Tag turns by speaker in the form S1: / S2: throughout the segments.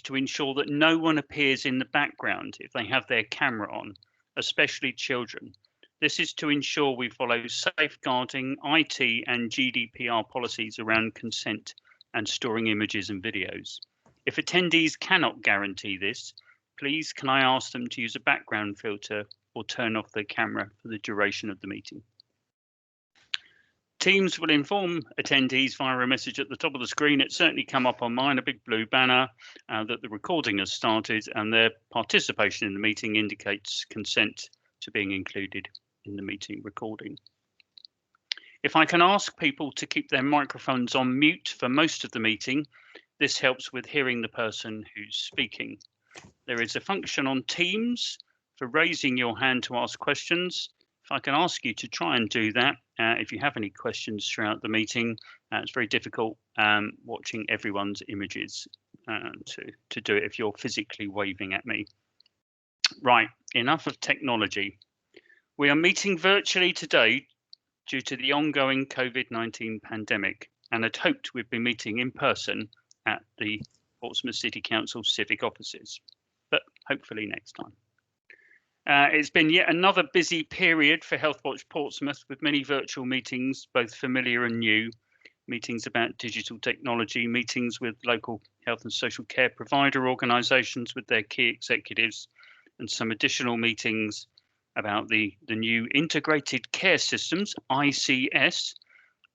S1: to ensure that no one appears in the background if they have their camera on, especially children. This is to ensure we follow safeguarding IT and GDPR policies around consent and storing images and videos. If attendees cannot guarantee this, please can I ask them to use a background filter or turn off their camera for the duration of the meeting. Teams will inform attendees via a message at the top of the screen. It's certainly come up on mine, a big blue banner that the recording has started, and their participation in the meeting indicates consent to being included in the meeting recording. If I can ask people to keep their microphones on mute for most of the meeting, this helps with hearing the person who's speaking. There is a function on Teams for raising your hand to ask questions. If I can ask you to try and do that, if you have any questions throughout the meeting, it's very difficult watching everyone's images to do it if you're physically waving at me. Right, enough of technology. We are meeting virtually today due to the ongoing COVID-19 pandemic, and had hoped we'd be meeting in person at the Portsmouth City Council civic offices, but hopefully next time. It's been yet another busy period for Healthwatch Portsmouth, with many virtual meetings, both familiar and new, meetings about digital technology, meetings with local health and social care provider organisations with their key executives, and some additional meetings about the new integrated care systems, ICS,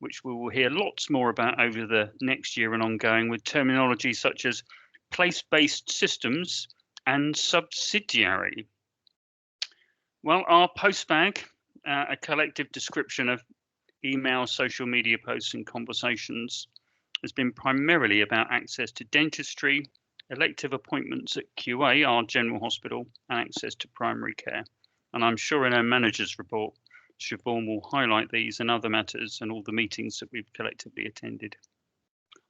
S1: which we will hear lots more about over the next year and ongoing, with terminology such as place-based systems and subsidiary. Well, our postbag, a collective description of email, social media posts and conversations, has been primarily about access to dentistry, elective appointments at QA, our general hospital, and access to primary care. And I'm sure in our manager's report, Siobhan will highlight these and other matters and all the meetings that we've collectively attended.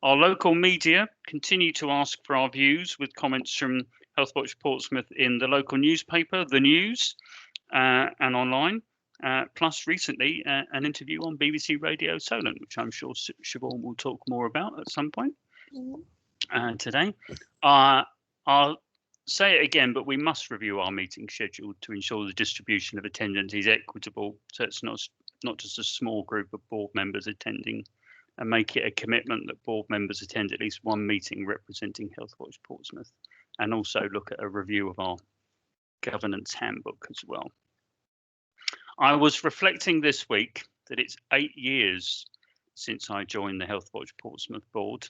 S1: Our local media continue to ask for our views, with comments from Healthwatch Portsmouth in the local newspaper, The News, and online, plus recently an interview on BBC Radio Solent, which I'm sure Siobhan will talk more about at some point today. I'll say it again, but we must review our meeting schedule to ensure the distribution of attendance is equitable, so it's not just a small group of board members attending, and make it a commitment that board members attend at least one meeting representing Healthwatch Portsmouth, and also look at a review of our governance handbook as well. I was reflecting this week that it's 8 years since I joined the Healthwatch Portsmouth board,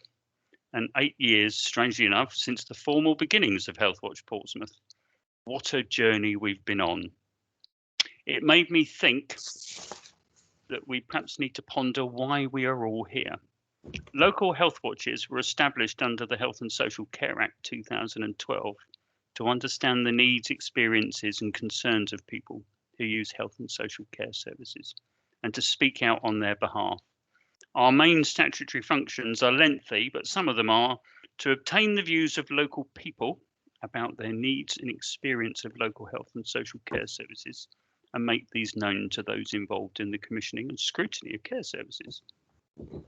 S1: and 8 years, strangely enough, since the formal beginnings of Healthwatch Portsmouth. What a journey we've been on. It made me think that we perhaps need to ponder why we are all here. Local health watches were established under the Health and Social Care Act 2012 to understand the needs, experiences and concerns of people who use health and social care services, and to speak out on their behalf. Our main statutory functions are lengthy, but some of them are to obtain the views of local people about their needs and experience of local health and social care services, and make these known to those involved in the commissioning and scrutiny of care services.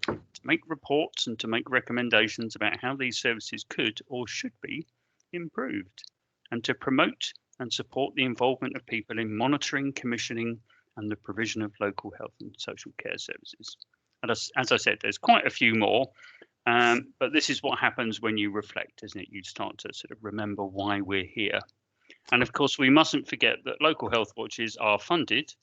S1: To make reports and to make recommendations about how these services could or should be improved, and to promote and support the involvement of people in monitoring, commissioning and the provision of local health and social care services. And as I said, there's quite a few more, but this is what happens when you reflect, isn't it? You start to sort of remember why we're here. And of course, we mustn't forget that local health watches are funded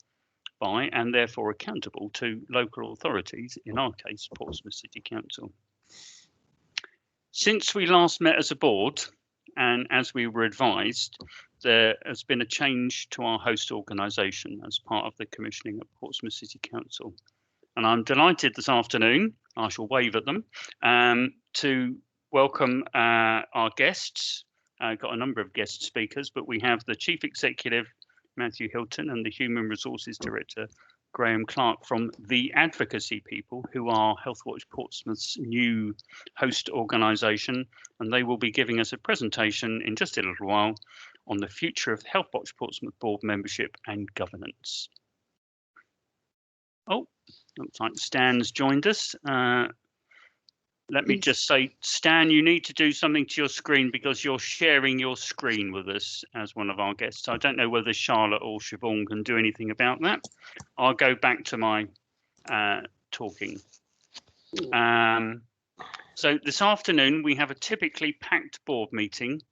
S1: by and therefore accountable to local authorities, in our case, Portsmouth City Council. Since we last met as a board, and as we were advised, there has been a change to our host organisation as part of the commissioning at Portsmouth City Council. And I'm delighted this afternoon, I shall wave at them, to welcome our guests. I've got a number of guest speakers, but we have the Chief Executive, Matthew Hilton, and the Human Resources Director, Graham Clark, from the Advocacy People, who are Healthwatch Portsmouth's new host organisation, and they will be giving us a presentation in just a little while on the future of Healthwatch Portsmouth board membership and governance. Oh, looks like Stan's joined us. Let me just say, Stan, you need to do something to your screen because you're sharing your screen with us as one of our guests. I don't know whether Charlotte or Siobhan can do anything about that. I'll go back to my talking. So this afternoon, we have a typically packed board meeting.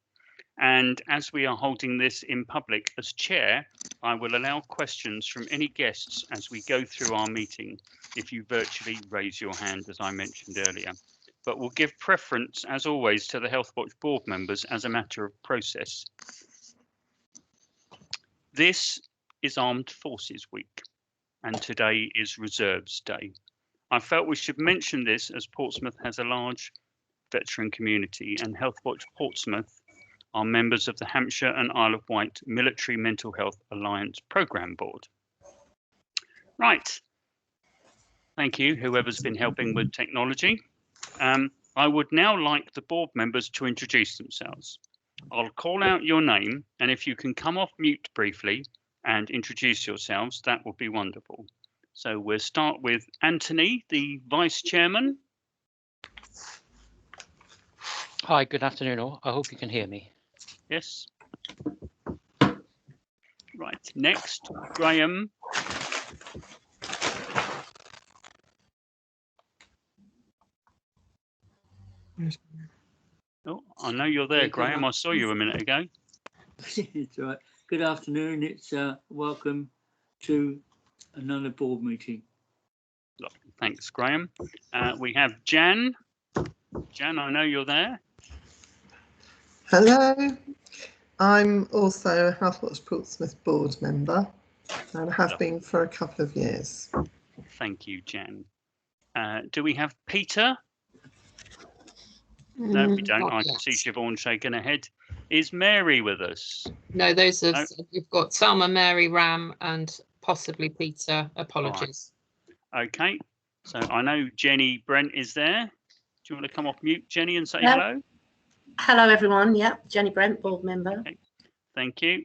S1: And as we are holding this in public as chair, I will allow questions from any guests as we go through our meeting, if you virtually raise your hand, as I mentioned earlier. But we'll give preference, as always, to the Healthwatch board members as a matter of process. This is Armed Forces Week, and today is Reserves Day. I felt we should mention this as Portsmouth has a large veteran community, and Healthwatch Portsmouth are members of the Hampshire and Isle of Wight Military Mental Health Alliance Programme Board. Right. Thank you, whoever's been helping with technology. I would now like the board members to introduce themselves. I'll call out your name, and if you can come off mute briefly and introduce yourselves, that would be wonderful. So we'll start with Anthony, the Vice Chairman.
S2: Hi, good afternoon all. I hope you can hear me.
S1: Yes. Right, next, Graham. Oh, I know you're there, Graham. I saw you a minute ago.
S3: It's all right. Good afternoon. It's welcome to another board meeting.
S1: Thanks, Graham. We have Jan. Jan, I know you're there.
S4: Hello. I'm also a Healthwatch Portsmouth board member and have been for a couple of years.
S1: Thank you, Jan. Do we have Peter? No, we don't. I can see Siobhan shaking her head. Is Mary with us?
S5: No, those are you've got Selma, Mary, Ram, and possibly Peter. Apologies.
S1: Right. Okay, so I know Jenny Brent is there. Do you want to come off mute, Jenny, and say hello?
S6: Hello, everyone. Yep, Jenny Brent, board member.
S1: Okay. Thank you.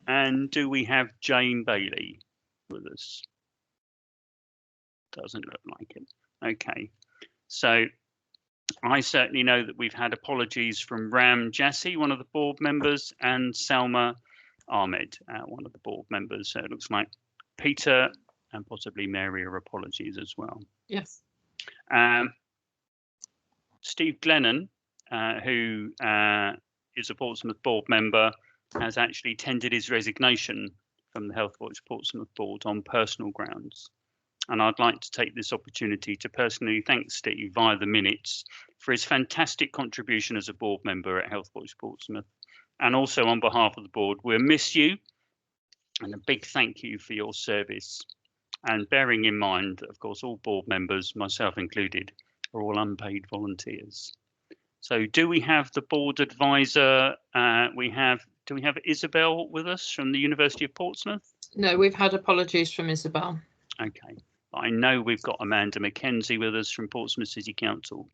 S1: And do we have Jane Bailey with us? Doesn't look like it. Okay, so I certainly know that we've had apologies from Ram Jassi, one of the board members, and Salma Ahmed, one of the board members. So it looks like Peter and possibly Mary are apologies as well.
S5: Yes.
S1: Steve Glennon, who is a Portsmouth board member, has actually tendered his resignation from the Healthwatch Portsmouth board on personal grounds. And I'd like to take this opportunity to personally thank Steve via the minutes for his fantastic contribution as a board member at Healthwatch Portsmouth. And also on behalf of the board, we'll miss you and a big thank you for your service. And bearing in mind, of course, all board members, myself included, are all unpaid volunteers. So do we have the board advisor? Do we have Isabel with us from the University of Portsmouth?
S5: No, we've had apologies from Isabel.
S1: Okay. I know we've got Amanda Mackenzie with us from Portsmouth City Council.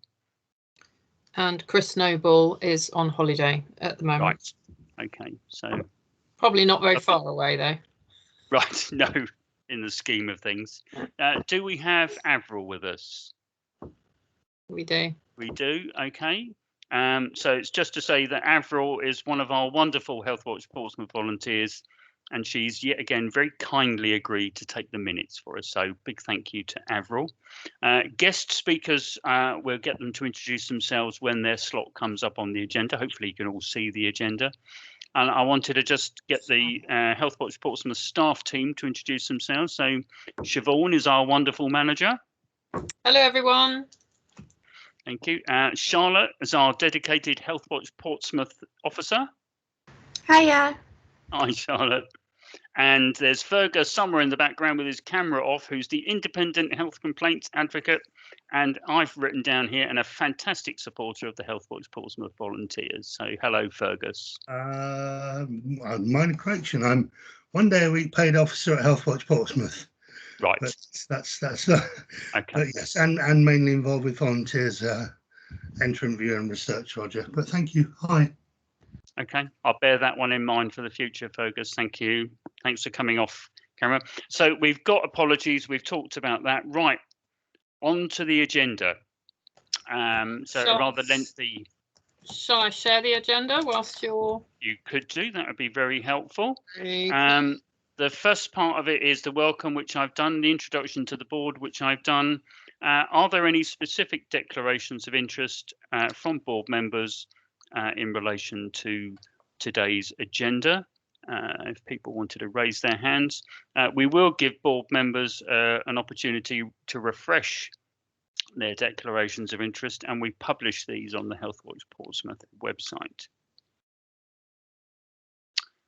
S5: And Chris Noble is on holiday at the moment.
S1: Right. Okay. So
S5: probably not very far away though.
S1: Right. No, in the scheme of things. Do we have Avril with us?
S5: We do.
S1: We do. Okay. So it's just to say that Avril is one of our wonderful Healthwatch Portsmouth volunteers, and she's yet again very kindly agreed to take the minutes for us. So big thank you to Avril. Guest speakers, we'll get them to introduce themselves when their slot comes up on the agenda. Hopefully you can all see the agenda. And I wanted to just get the Healthwatch Portsmouth staff team to introduce themselves. So Siobhan is our wonderful manager.
S5: Hello, everyone.
S1: Thank you. Charlotte is our dedicated Healthwatch Portsmouth officer.
S6: Hiya.
S1: Hi, Charlotte. And there's Fergus somewhere in the background with his camera off, who's the independent health complaints advocate. And I've written down here, and a fantastic supporter of the Healthwatch Portsmouth volunteers. So hello, Fergus.
S7: Minor correction. I'm 1 day a week paid officer at Healthwatch Portsmouth.
S1: Right.
S7: But that's
S1: okay.
S7: But yes, and mainly involved with volunteers, interim review and research, Roger. But thank you. Hi.
S1: Okay, I'll bear that one in mind for the future, Fergus. Thank you. Thanks for coming off camera. So we've got apologies. We've talked about that. Right, on to the agenda. So
S5: Shall-
S1: rather lengthy.
S5: Shall I share the agenda whilst you're?
S1: You could do that. Would be very helpful.
S5: Okay.
S1: The first part of it is the welcome, which I've done, the introduction to the board, which I've done. Are there any specific declarations of interest from board members in relation to today's agenda? If people wanted to raise their hands, we will give board members an opportunity to refresh their declarations of interest, and we publish these on the Healthwatch Portsmouth website.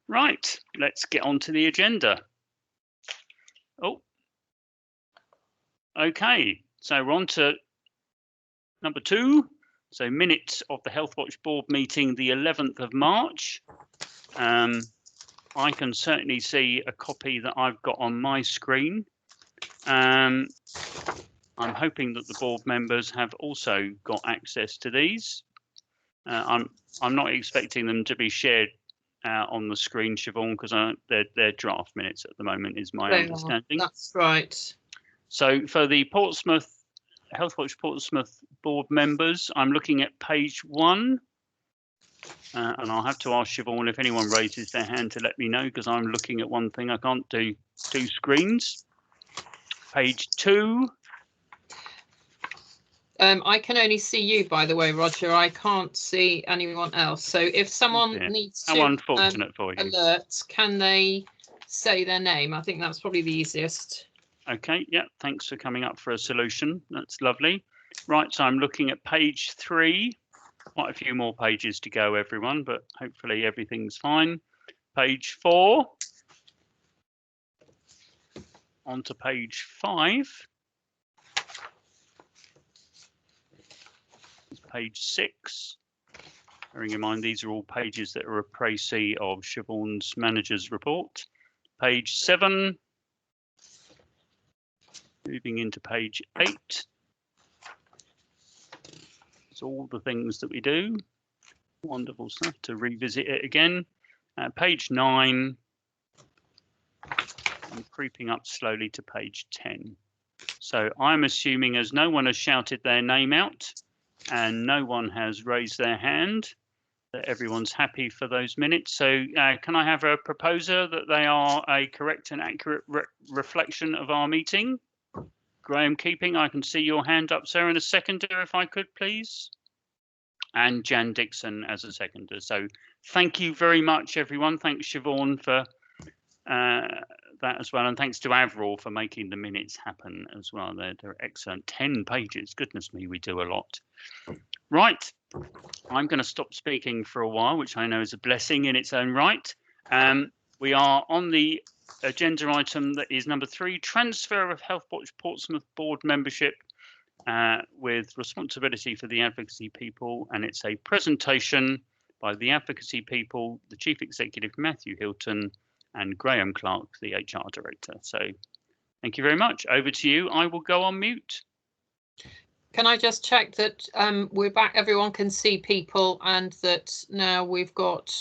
S1: Right, let's get on to the agenda. Oh, okay, so we're on to number 2. So minutes of the Healthwatch board meeting, the 11th of March. I can certainly see a copy that I've got on my screen. I'm hoping that the board members have also got access to these. I'm not expecting them to be shared on the screen, Siobhan, because they're draft minutes at the moment, is my understanding.
S5: That's right.
S1: So for the Healthwatch Portsmouth board members, I'm looking at page 1. And I'll have to ask Siobhan if anyone raises their hand to let me know, because I'm looking at one thing. I can't do 2 screens. Page 2.
S5: I can only see you, by the way, Roger. I can't see anyone else. So if someone needs
S1: How
S5: to
S1: unfortunate for you.
S5: alert, can they say their name? I think that's probably the easiest.
S1: Okay, yeah, thanks for coming up for a solution. That's lovely. Right, so I'm looking at page 3. Quite a few more pages to go, everyone, but hopefully everything's fine. Page 4. On to page 5. Page 6. Bearing in mind these are all pages that are a précis of Siobhan's manager's report. Page 7. Moving into page 8. It's all the things that we do. Wonderful stuff to revisit it again. Page 9. I'm creeping up slowly to page 10. So I'm assuming, as no one has shouted their name out and no one has raised their hand, that everyone's happy for those minutes. So can I have a proposer that they are a correct and accurate reflection of our meeting? Graham Keeping, I can see your hand up, sir, and a seconder, if I could, please. And Jan Dixon as a seconder. So thank you very much, everyone. Thanks, Siobhan, for that as well. And thanks to Avril for making the minutes happen as well. They're excellent. 10 pages. Goodness me, we do a lot. Right. I'm going to stop speaking for a while, which I know is a blessing in its own right. We are on the agenda item that is number 3, transfer of Healthwatch Portsmouth board membership with responsibility for the advocacy people, and it's a presentation by the advocacy people, the Chief Executive Matthew Hilton and Graham Clark, the HR Director. So thank you very much. Over to you. I will go on mute.
S5: Can I just check that we're back, everyone can see people, and that now we've got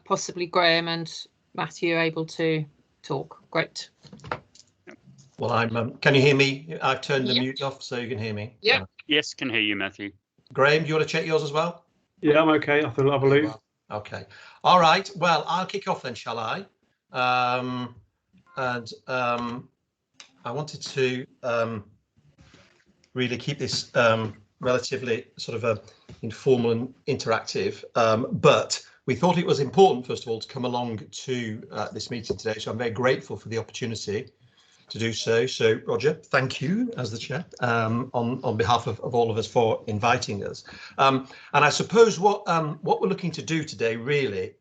S5: possibly Graham and Matthew able to talk. Great.
S8: Well, I'm. Can you hear me? I've turned the
S5: Yep.
S8: mute off so you can hear me.
S5: Yep.
S1: Yes, can hear you, Matthew.
S8: Graham, do you want to check yours as well?
S9: Yeah, I'm okay. I feel lovely.
S8: Okay. All right. Well, I'll kick off then, shall I? I wanted to really keep this relatively sort of informal and interactive, but we thought it was important, first of all, to come along to this meeting today. So I'm very grateful for the opportunity to do so. So, Roger, thank you as the chair on behalf of all of us for inviting us. And I suppose what we're looking to do today really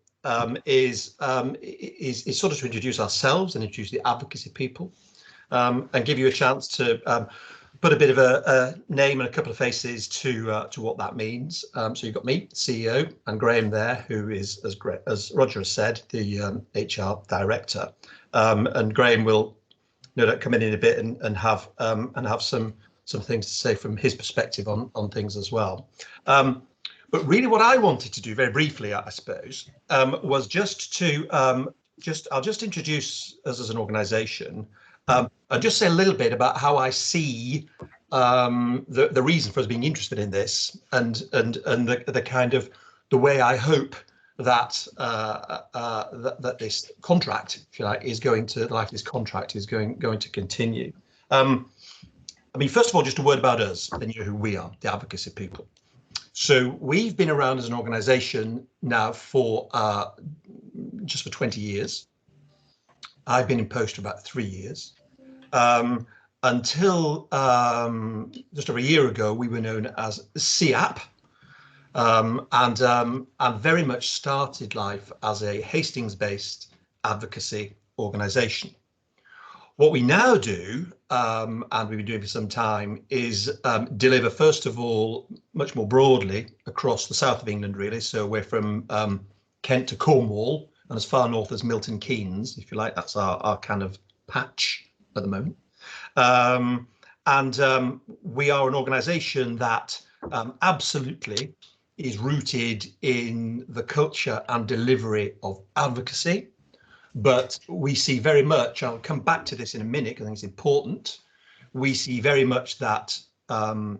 S8: is sort of to introduce ourselves and introduce the advocacy people and give you a chance to put a bit of a name and a couple of faces to what that means. So you've got me, CEO, and Graham there, who is, as Roger has said, the HR director. And Graham will no doubt come in a bit and have some things to say from his perspective on things as well. But really, what I wanted to do very briefly, I suppose, was just to I'll just introduce us as an organisation. And just say a little bit about how I see the reason for us being interested in this, and the kind of the way I hope that that this contract, if you like, is going to this contract is going to continue. I mean, first of all, just a word about us, and you know who we are, the advocacy people. So we've been around as an organisation now for just for 20 years. I've been in post for about 3 years. Until just over a year ago, we were known as CAP, and very much started life as a Hastings-based advocacy organisation. What we now do, and we've been doing for some time, is deliver, first of all, much more broadly across the south of England, really. So we're from Kent to Cornwall, and as far north as Milton Keynes, if you like. That's our kind of patch at the moment. We are an organisation that absolutely is rooted in the culture and delivery of advocacy. But we see very much, I'll come back to this in a minute because I think it's important, we see very much that the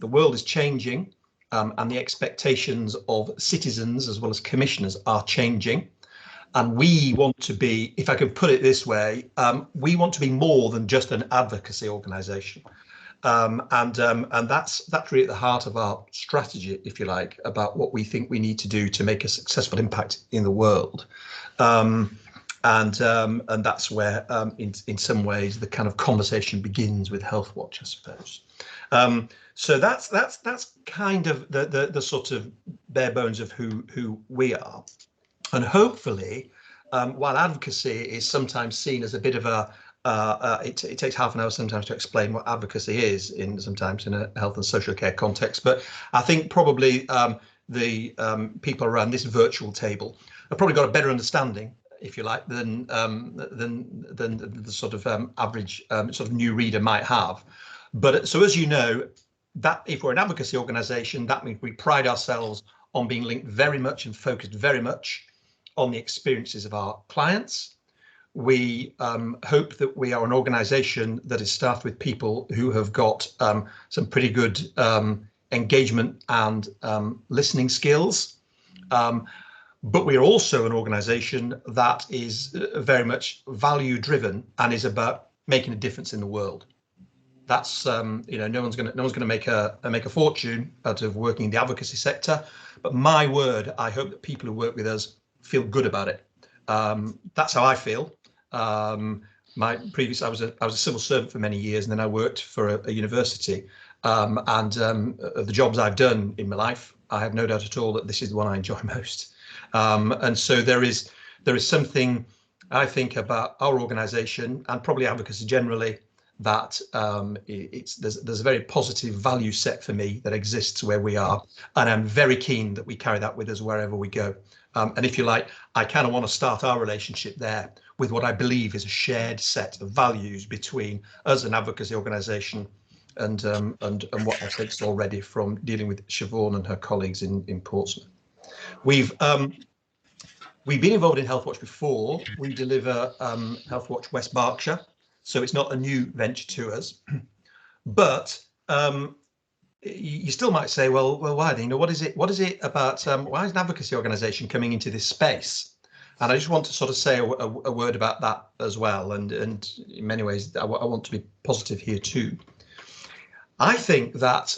S8: world is changing and the expectations of citizens as well as commissioners are changing. And we want to be, if I could put it this way, we want to be more than just an advocacy organisation. And that's really at the heart of our strategy, if you like, about what we think we need to do to make a successful impact in the world. And that's where, in some ways, the kind of conversation begins with Healthwatch, I suppose. So that's kind of the sort of bare bones of who we are. And hopefully, while advocacy is sometimes seen as a bit of a, it takes half an hour sometimes to explain what advocacy is sometimes in a health and social care context. But I think probably the people around this virtual table have probably got a better understanding, if you like, than the sort of average sort of new reader might have. But so, as you know, that if we're an advocacy organisation, that means we pride ourselves on being linked very much and focused very much on the experiences of our clients. We hope that we are an organisation that is staffed with people who have got some pretty good engagement and listening skills. But we are also an organisation that is very much value driven and is about making a difference in the world. That's you know, no one's going to make a fortune out of working in the advocacy sector. But my word, I hope that people who work with us feel good about it. That's how I feel. My previous, I was a civil servant for many years, and then I worked for a university. Of the jobs I've done in my life, I have no doubt at all that this is the one I enjoy most. And so there is something, I think, about our organisation and probably advocacy generally, that there's a very positive value set for me that exists where we are, and I'm very keen that we carry that with us wherever we go. And if you like, I kind of want to start our relationship there with what I believe is a shared set of values between us, an advocacy organisation, and what I've sensed already from dealing with Siobhan and her colleagues in Portsmouth. We've been involved in Healthwatch before. We deliver Healthwatch West Berkshire, so it's not a new venture to us. But you still might say, well, why? You know, what is it about? Why is an advocacy organisation coming into this space? And I just want to sort of say a word about that as well. And in many ways, I want to be positive here too. I think that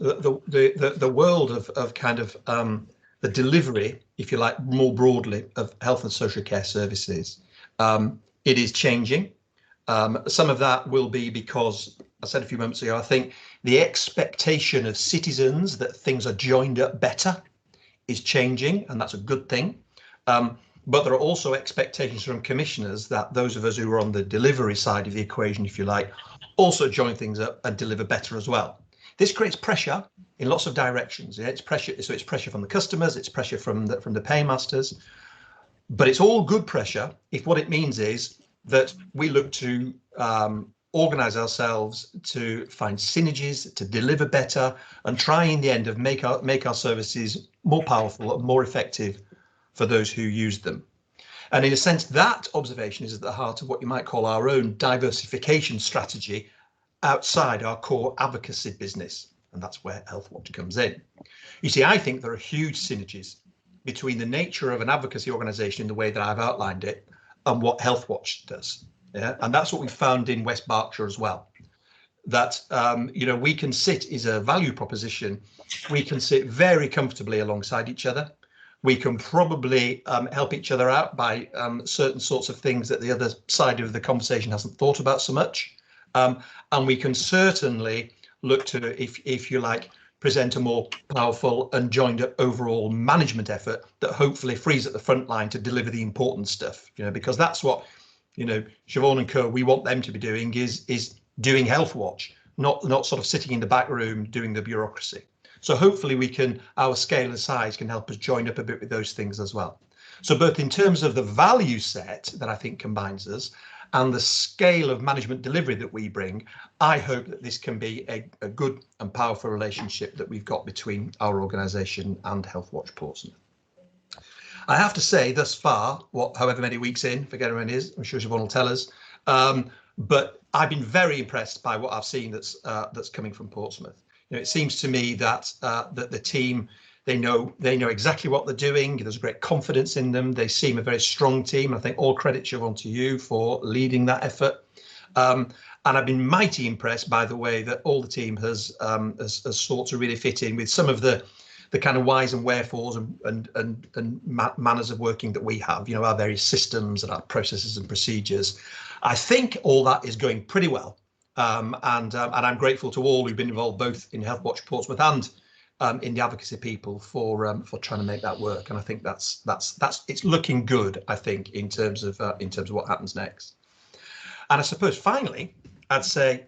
S8: the world of kind of the delivery, if you like, more broadly, of health and social care services, it is changing. Some of that will be because, I said a few moments ago, I think the expectation of citizens that things are joined up better is changing, and that's a good thing. But there are also expectations from commissioners that those of us who are on the delivery side of the equation, if you like, also join things up and deliver better as well. This creates pressure in lots of directions. It's pressure, so it's pressure from the customers, it's pressure from the paymasters, but it's all good pressure if what it means is that we look to organise ourselves to find synergies, to deliver better, and try in the end of make our services more powerful and more effective for those who use them. And in a sense, that observation is at the heart of what you might call our own diversification strategy outside our core advocacy business, and that's where Healthwatch comes in. You see, I think there are huge synergies between the nature of an advocacy organisation in the way that I've outlined it and what Healthwatch does. Yeah, and that's what we found in West Berkshire as well. That we can sit as a value proposition. We can sit very comfortably alongside each other. We can probably help each other out by certain sorts of things that the other side of the conversation hasn't thought about so much. And we can certainly look to, if you like, present a more powerful and joined up overall management effort that hopefully frees at the front line to deliver the important stuff, because that's what, Siobhan and Co, we want them to be doing is doing Healthwatch, not sort of sitting in the back room doing the bureaucracy. So hopefully our scale and size can help us join up a bit with those things as well. So both in terms of the value set that I think combines us and the scale of management delivery that we bring, I hope that this can be a good and powerful relationship that we've got between our organisation and Healthwatch Portsmouth. I have to say, thus far, however many weeks in, forget when it is, I'm sure Siobhan will tell us, but I've been very impressed by what I've seen that's coming from Portsmouth. It seems to me that the team, they know exactly what they're doing. There's great confidence in them. They seem a very strong team. I think all credit, Siobhan, to you for leading that effort. And I've been mighty impressed by the way that all the team has sought to really fit in with some of the kind of whys and wherefores and manners of working that we have, our various systems and our processes and procedures. I think all that is going pretty well. And I'm grateful to all who've been involved, both in Healthwatch Portsmouth and in the advocacy people for trying to make that work. And I think that's it's looking good, I think, in terms of what happens next. And I suppose finally, I'd say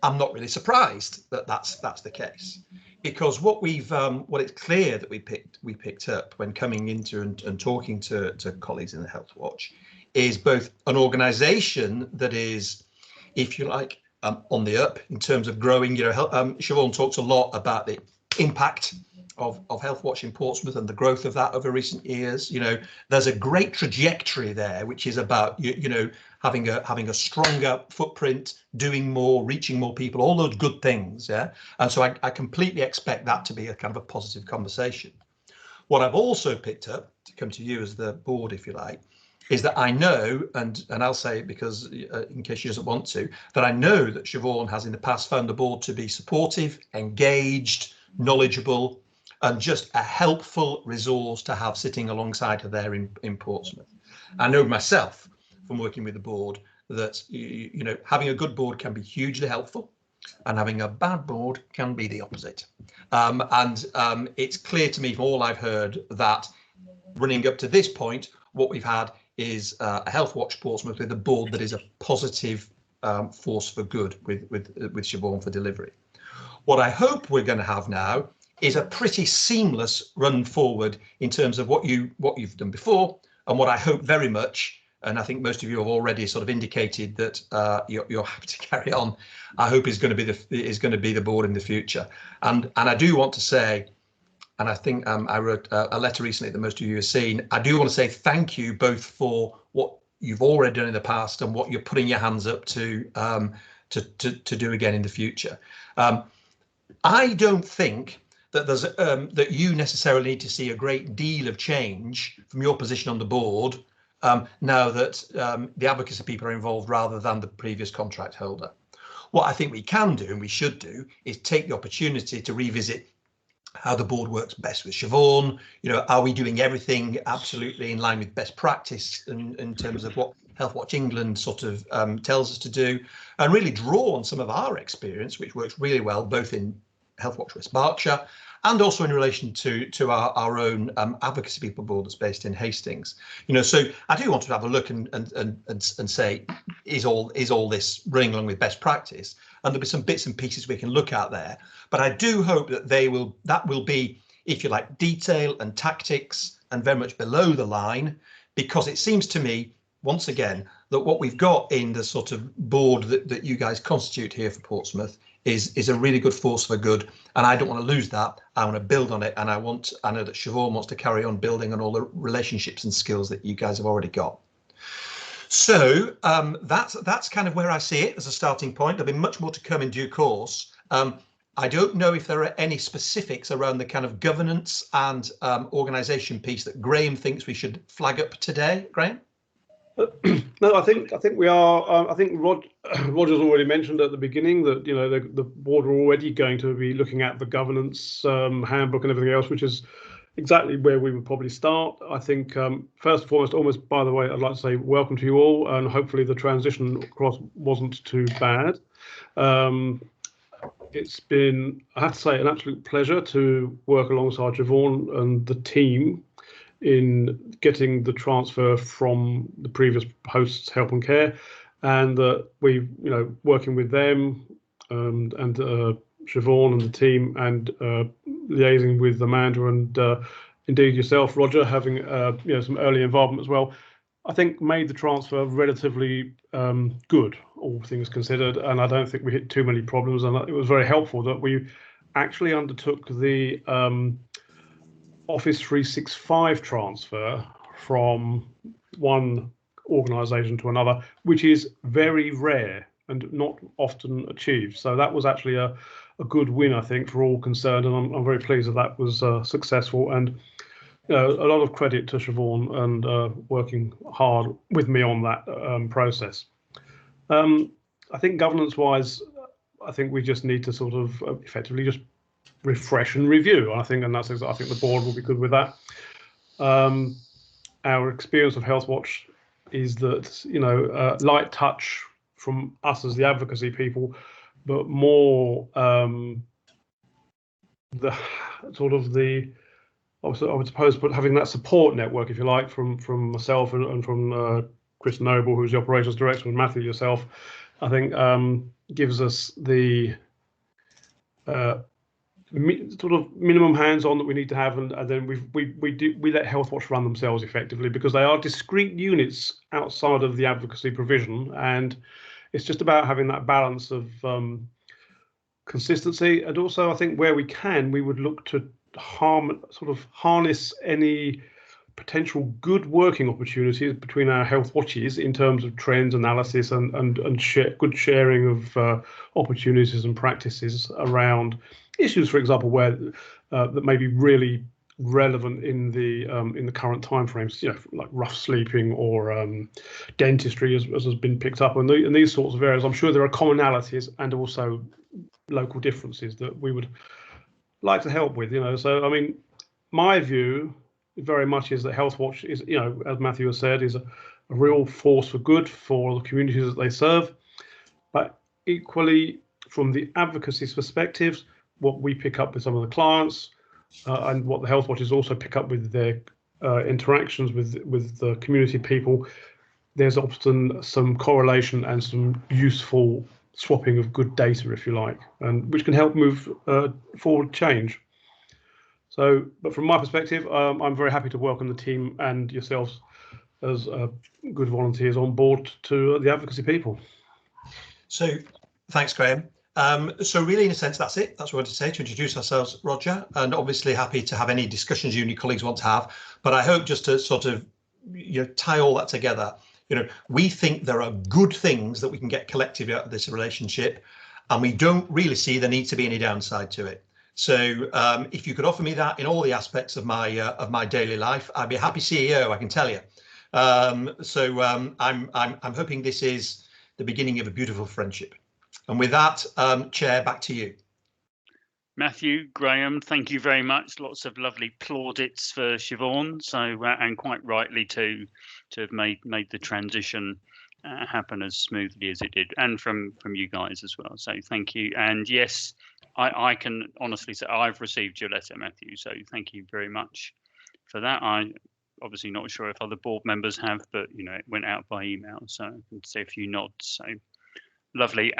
S8: I'm not really surprised that that's the case, because what it's clear that we picked up when coming into and talking to colleagues in the Healthwatch is both an organisation that is, if you like, on the up in terms of growing. Siobhan talks a lot about the impact of Healthwatch in Portsmouth and the growth of that over recent years. There's a great trajectory there, which is about having a stronger footprint, doing more, reaching more people, all those good things. Yeah, and so I completely expect that to be a kind of a positive conversation. What I've also picked up, to come to you as the board, if you like, is that I know, and I'll say it because in case she doesn't want to, that I know that Siobhan has in the past found the board to be supportive, engaged, knowledgeable, and just a helpful resource to have sitting alongside her there in Portsmouth. I know myself from working with the board that having a good board can be hugely helpful, and having a bad board can be the opposite. It's clear to me from all I've heard that running up to this point, what we've had is a Healthwatch Portsmouth with a board that is a positive force for good with Siobhan for delivery. What I hope we're going to have now is a pretty seamless run forward in terms of what you've done before, and what I hope very much, and I think most of you have already sort of indicated that you're happy to carry on, I hope is going to be the board in the future. And I do want to say, and I think I wrote a letter recently that most of you have seen. I do want to say thank you both for what you've already done in the past and what you're putting your hands up to do again in the future. I don't think that there's that you necessarily need to see a great deal of change from your position on the board now that the advocacy people are involved rather than the previous contract holder. What I think we can do and we should do is take the opportunity to revisit how the board works best with Siobhan. Are we doing everything absolutely in line with best practice in terms of what Healthwatch England sort of tells us to do, and really draw on some of our experience, which works really well both in Healthwatch West Berkshire and also in relation to our own advocacy people board that's based in Hastings. So I do want to have a look and say, is all this running along with best practice? And there'll be some bits and pieces we can look at there. But I do hope that that will be, if you like, detail and tactics and very much below the line, because it seems to me, once again, that what we've got in the sort of board that you guys constitute here for Portsmouth is a really good force for good, and I don't want to lose that. I want to build on it, and I know that Siobhan wants to carry on building on all the relationships and skills that you guys have already got. So that's kind of where I see it as a starting point. There'll be much more to come in due course. I don't know if there are any specifics around the kind of governance and organisation piece that Graham thinks we should flag up today. Graham?
S9: No, I think we are. I think Roger's already mentioned at the beginning that the board are already going to be looking at the governance handbook and everything else, which is exactly where we would probably start. I think first and foremost, almost by the way, I'd like to say welcome to you all, and hopefully the transition across wasn't too bad. It's been, I have to say, an absolute pleasure to work alongside Siobhan and the team in getting the transfer from the previous host's help and care, and that we, working with them and Siobhan and the team, and liaising with Amanda and indeed yourself, Roger, having some early involvement as well, I think made the transfer relatively good, all things considered, and I don't think we hit too many problems. And it was very helpful that we actually undertook the Office 365 transfer from one organisation to another, which is very rare and not often achieved. So that was actually a good win, I think, for all concerned, and I'm very pleased that was successful. And a lot of credit to Siobhan and working hard with me on that process. I think governance-wise, I think we just need to sort of effectively just refresh and review. I think the board will be good with that. Our experience of Healthwatch is that light touch from us as the advocacy people, but more the sort of the, I would suppose, but having that support network, if you like, from myself and from Chris Noble, who's the operations director, and Matthew, yourself, I think gives us the sort of minimum hands-on that we need to have, and then we let Healthwatch run themselves effectively, because they are discrete units outside of the advocacy provision, and it's just about having that balance of consistency. And also, I think where we can, we would look to harness any potential good working opportunities between our Healthwatches in terms of trends analysis and good sharing of opportunities and practices around issues, for example, where that may be really relevant in the current timeframes, like rough sleeping or dentistry, as has been picked up, and these sorts of areas. I'm sure there are commonalities and also local differences that we would like to help with. So I mean, my view very much is that Healthwatch is, as Matthew has said, is a real force for good for the communities that they serve. But equally, from the advocacy perspectives, what we pick up with some of the clients and what the Healthwatches also pick up with their interactions with the community people, there's often some correlation and some useful swapping of good data, if you like, and which can help move forward change. So, but from my perspective, I'm very happy to welcome the team and yourselves as good volunteers on board to the advocacy people.
S8: So, thanks, Graham. So really, in a sense, that's it. That's what I wanted to say, to introduce ourselves, Roger, and obviously happy to have any discussions you and your colleagues want to have. But I hope just to sort of tie all that together, we think there are good things that we can get collectively out of this relationship, and we don't really see there needs to be any downside to it. So if you could offer me that in all the aspects of my daily life, I'd be a happy CEO, I can tell you. I'm hoping this is the beginning of a beautiful friendship. And with that, Chair, back to you.
S1: Matthew, Graham, thank you very much. Lots of lovely plaudits for Siobhan. So, and quite rightly to have made the transition happen as smoothly as it did, and from you guys as well. So thank you. And yes, I can honestly say I've received your letter, Matthew. So thank you very much for that. I'm obviously not sure if other board members have, but it went out by email, so I can see a few nods. So lovely.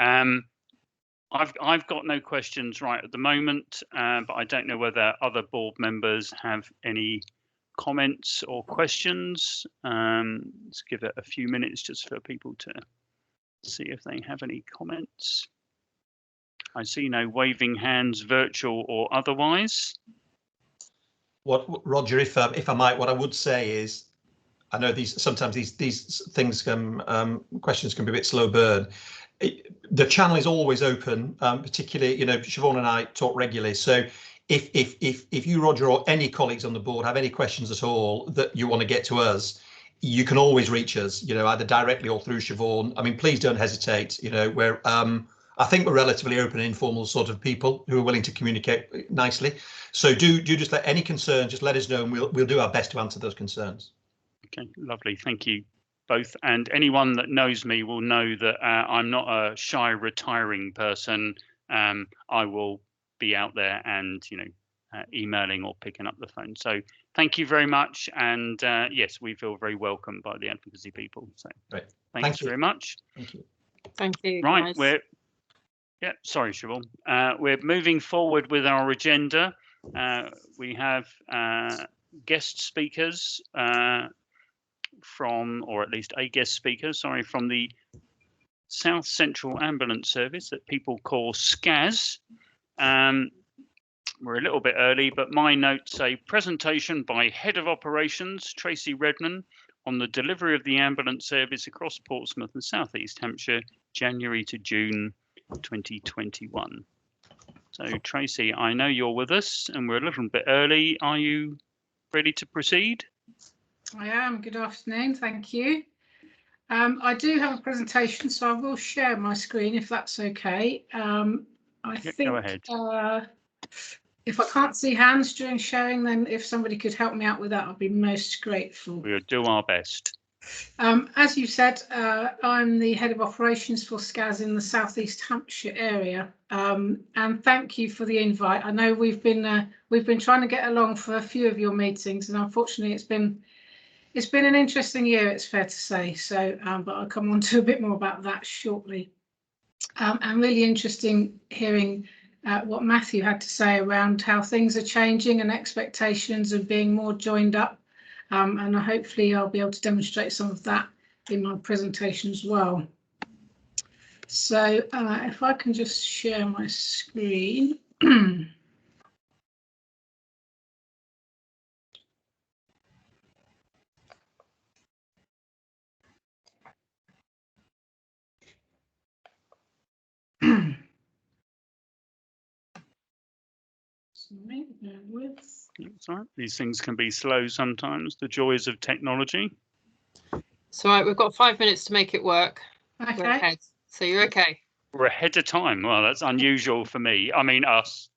S1: I've got no questions right at the moment, but I don't know whether other board members have any comments or questions. Let's give it a few minutes just for people to see if they have any comments. I see no waving hands, virtual or otherwise.
S8: Roger, if I might, what I would say is I know sometimes these things questions can be a bit slow burn. The channel is always open, particularly, Siobhan and I talk regularly. So if you, Roger, or any colleagues on the board have any questions at all that you want to get to us, you can always reach us, either directly or through Siobhan. I mean, please don't hesitate. I think we're relatively open and informal sort of people who are willing to communicate nicely. So do just let any concern, just let us know, and we'll do our best to answer those concerns.
S1: Okay, lovely. Thank you both. And anyone that knows me will know that I'm not a shy, retiring person. I will be out there and, emailing or picking up the phone. So thank you very much. And yes, we feel very welcomed by the advocacy people. So
S8: right.
S1: Thanks very much.
S8: Thank you.
S5: Thank you.
S1: Right,
S5: guys.
S1: sorry, Siobhan. We're moving forward with our agenda. We have guest speakers from the South Central Ambulance Service that people call SCAS. We're a little bit early, but my notes say presentation by Head of Operations, Tracy Redman, on the delivery of the ambulance service across Portsmouth and South East Hampshire, January to June 2021. So Tracy, I know you're with us and we're a little bit early. Are you ready to proceed?
S10: I am. Good afternoon. Thank you. I do have a presentation, so I will share my screen if that's okay. I think
S1: go ahead.
S10: If I can't see hands during sharing, then if somebody could help me out with that, I'd be most grateful.
S1: We'll do our best.
S10: As you said, I'm the head of operations for SCAS in the South East Hampshire area, and thank you for the invite. I know we've been trying to get along for a few of your meetings, and unfortunately, it's been an interesting year. It's fair to say. So, but I'll come on to a bit more about that shortly. And really interesting hearing what Matthew had to say around how things are changing and expectations of being more joined up. And hopefully I'll be able to demonstrate some of that in my presentation as well. So if I can just share my screen.
S1: Sorry, these things can be slow sometimes, the joys of technology.
S5: So right, we've got 5 minutes to make it work.
S10: Okay.
S5: We're ahead. So you're okay.
S1: We're ahead of time. Well, that's unusual for me. I mean, us.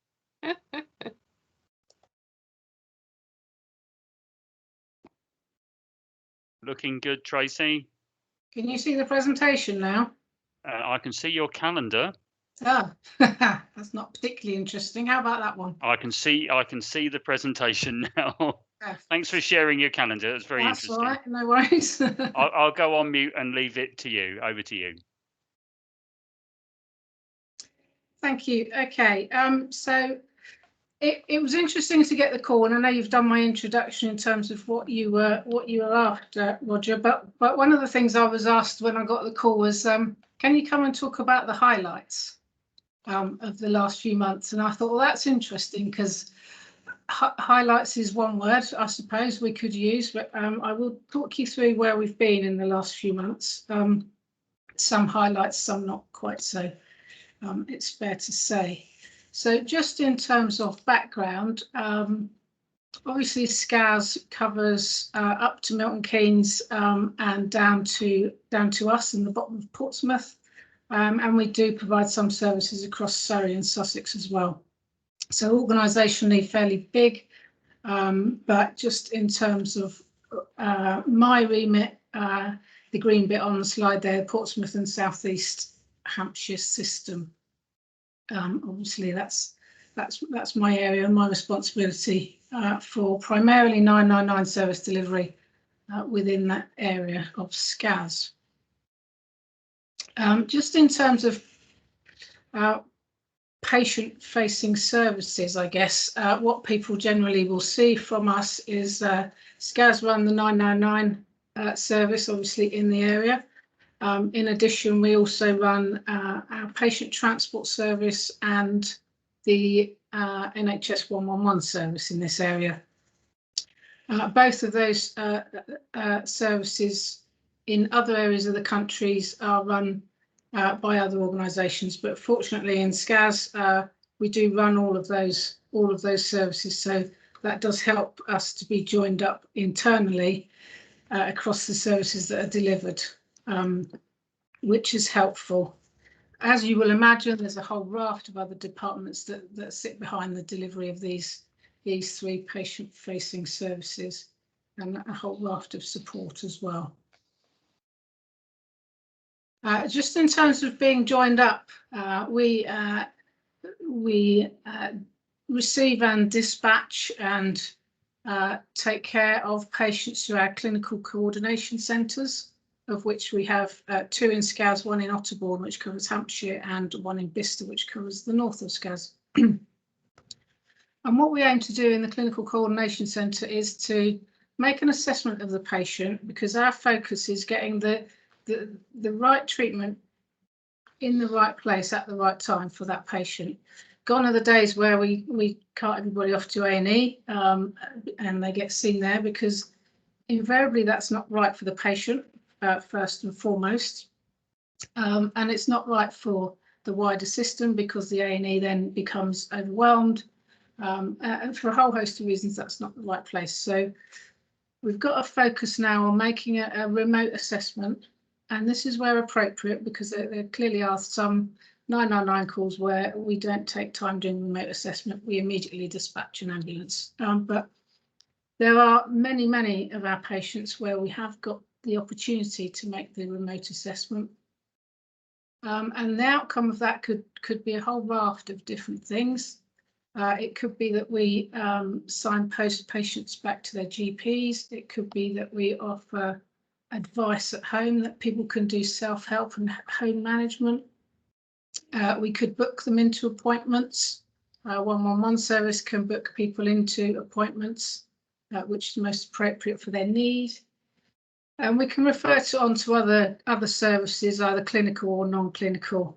S1: Looking good, Tracy.
S10: Can you see the presentation now?
S1: I can see your calendar.
S10: Ah, that's not particularly interesting. How about that one?
S1: I can see the presentation now. Thanks for sharing your calendar. It's very interesting.
S10: That's all right, no worries.
S1: I'll go on mute and leave it to you. Over to you.
S10: Thank you. Okay, so it was interesting to get the call, and I know you've done my introduction in terms of what you were after, Roger. But one of the things I was asked when I got the call was, can you come and talk about the highlights of the last few months? And I thought, well, that's interesting because highlights is one word I suppose we could use, but I will talk you through where we've been in the last few months. Some highlights, some not quite so. It's fair to say. So just in terms of background, obviously SCAS covers up to Milton Keynes and down to us in the bottom of Portsmouth, and we do provide some services across Surrey and Sussex as well. So organisationally fairly big, but just in terms of my remit, the green bit on the slide there, Portsmouth and South East Hampshire system. Obviously that's my area, my responsibility for primarily 999 service delivery within that area of SCAS. Just in terms of patient-facing services, I guess what people generally will see from us is SCAS run the 999 service, obviously in the area. In addition, we also run our patient transport service and the NHS 111 service in this area. Both of those services in other areas of the countries are run by other organisations, but fortunately in SCAS we do run all of those services, so that does help us to be joined up internally across the services that are delivered, which is helpful. As you will imagine, there's a whole raft of other departments that sit behind the delivery of these 3 patient-facing services, and a whole raft of support as well. Just in terms of being joined up, we receive and dispatch and take care of patients through our clinical coordination centres, of which we have 2 in SCAS, 1 in Otterbourne, which covers Hampshire, and 1 in Bicester, which covers the north of SCAS. And what we aim to do in the clinical coordination centre is to make an assessment of the patient, because our focus is getting the right treatment in the right place at the right time for that patient. Gone are the days where we cart everybody off to A&E and they get seen there, because invariably that's not right for the patient, first and foremost, and it's not right for the wider system, because the A&E then becomes overwhelmed, and for a whole host of reasons that's not the right place. So we've got to focus now on making a remote assessment, and this is where appropriate, because there clearly are some 999 calls where we don't take time doing remote assessment, we immediately dispatch an ambulance. But there are many of our patients where we have got the opportunity to make the remote assessment, and the outcome of that could be a whole raft of different things. It could be that we signpost patients back to their GPs. It could be that we offer advice at home, that people can do self-help and home management. We could book them into appointments. 111 service can book people into appointments, which is most appropriate for their need. And we can refer on to other services, either clinical or non-clinical,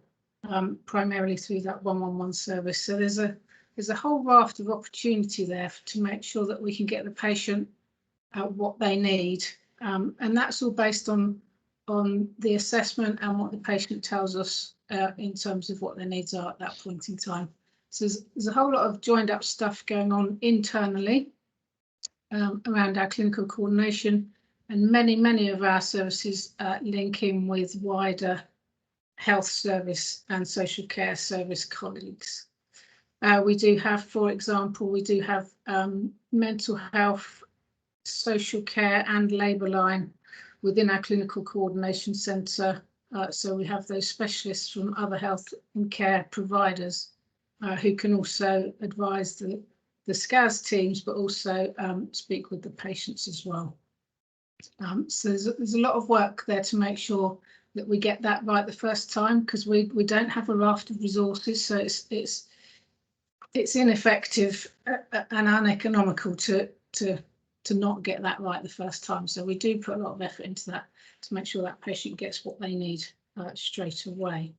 S10: primarily through that 111 service. So there's a whole raft of opportunity there to make sure that we can get the patient what they need, and that's all based on the assessment and what the patient tells us in terms of what their needs are at that point in time. So there's a whole lot of joined up stuff going on internally around our clinical coordination, and many of our services link in with wider health service and social care service colleagues. We do have, for example, mental health, social care and labour line within our clinical coordination centre. So we have those specialists from other health and care providers who can also advise the SCAS teams, but also speak with the patients as well. So there's a lot of work there to make sure that we get that right the first time, because we don't have a raft of resources, so it's ineffective and uneconomical to not get that right the first time. So we do put a lot of effort into that to make sure that patient gets what they need straight away.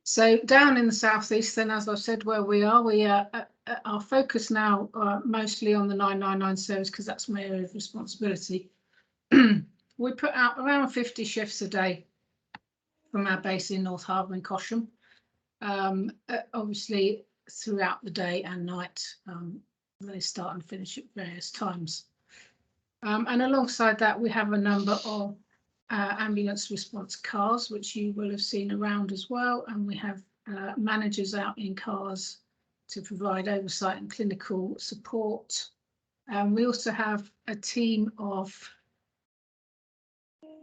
S10: So down in the southeast, then, as I've said, where we are our focus now mostly on the 999 service, because that's my area of responsibility. We put out around 50 shifts a day from our base in North Harbour and Cosham, obviously throughout the day and night. They start and finish at various times. And alongside that, we have a number of ambulance response cars, which you will have seen around as well. And we have managers out in cars to provide oversight and clinical support. We also have a team of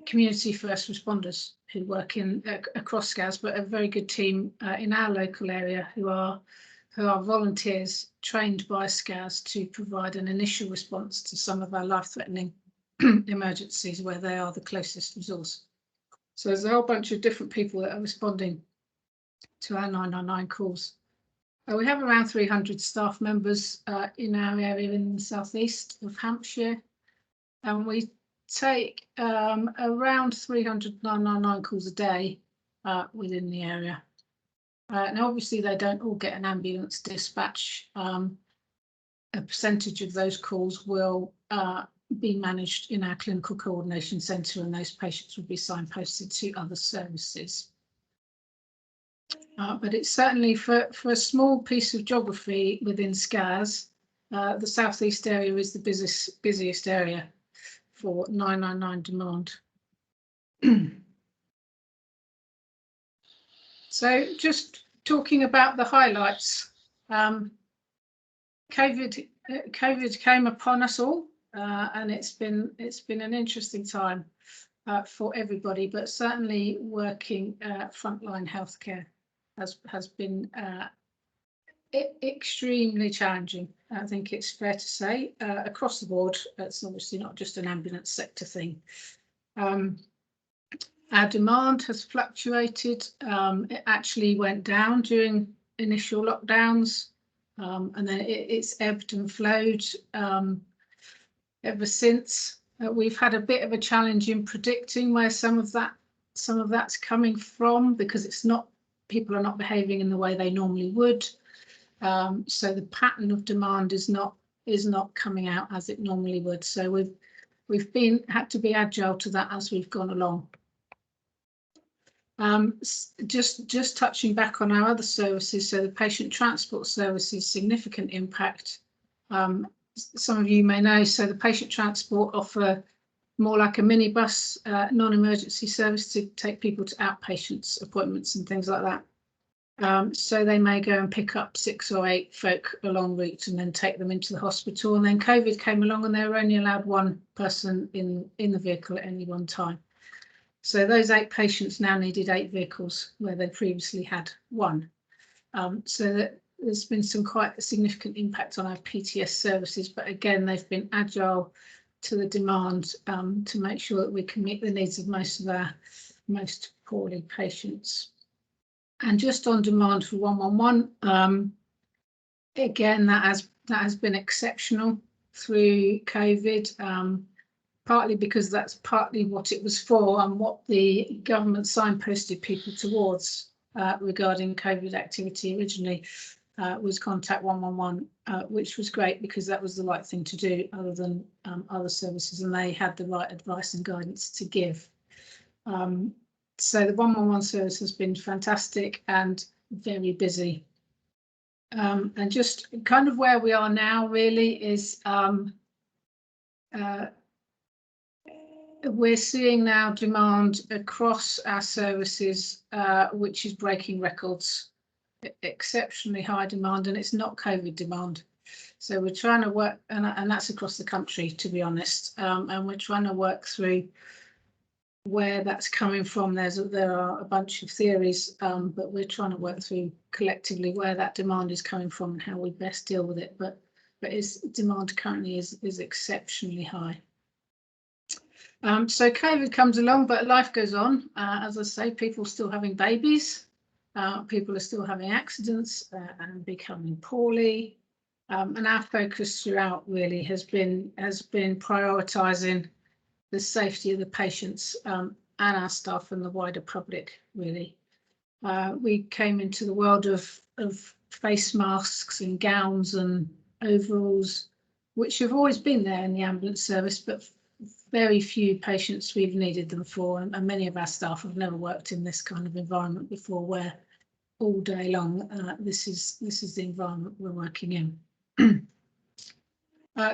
S10: community first responders who work across SCAS, but a very good team in our local area who are volunteers trained by SCAS to provide an initial response to some of our life-threatening emergencies where they are the closest resource. So there's a whole bunch of different people that are responding to our 999 calls. We have around 300 staff members in our area in the southeast of Hampshire, and we take around 300 999 calls a day within the area. Now, obviously, they don't all get an ambulance dispatch, a percentage of those calls will be managed in our clinical coordination centre, and those patients will be signposted to other services. But it's certainly for a small piece of geography within SCAS, the southeast area is the busiest area for 999 demand. So just talking about the highlights, COVID came upon us all, and it's been an interesting time for everybody, but certainly working frontline healthcare has been extremely challenging. I think it's fair to say across the board. It's obviously not just an ambulance sector thing. Our demand has fluctuated. It actually went down during initial lockdowns, and then it's ebbed and flowed ever since. We've had a bit of a challenge in predicting where some of that's coming from, because it's not, people are not behaving in the way they normally would. So the pattern of demand is not coming out as it normally would. So we've had to be agile to that as we've gone along. Just touching back on our other services, so the patient transport services, significant impact. Some of you may know, so the patient transport offer more like a minibus non-emergency service to take people to outpatients appointments and things like that. So they may go and pick up 6 or 8 folk along route and then take them into the hospital. And then COVID came along and they were only allowed 1 person in the vehicle at any one time. So those 8 patients now needed 8 vehicles where they previously had 1. So that there's been some quite significant impact on our PTS services, but again, they've been agile to the demand to make sure that we can meet the needs of most of our most poorly patients. And just on demand for 111, again, that has been exceptional through COVID. Partly because that's partly what it was for and what the government signposted people towards regarding COVID activity originally was contact 111, which was great because that was the right thing to do other than other services, and they had the right advice and guidance to give. So the 111 service has been fantastic and very busy. And just kind of where we are now really is we're seeing now demand across our services, which is breaking records, exceptionally high demand, and it's not COVID demand. So we're trying to work, and that's across the country, to be honest, and we're trying to work through where that's coming from. There are a bunch of theories, but we're trying to work through collectively where that demand is coming from and how we best deal with it. But its demand currently is exceptionally high. So COVID comes along, but life goes on. As I say, people are still having babies, people are still having accidents and becoming poorly. And our focus throughout really has been prioritising the safety of the patients and our staff and the wider public, really. We came into the world of face masks and gowns and overalls, which have always been there in the ambulance service, but very few patients we've needed them for, and many of our staff have never worked in this kind of environment before, where all day long this is the environment we're working in.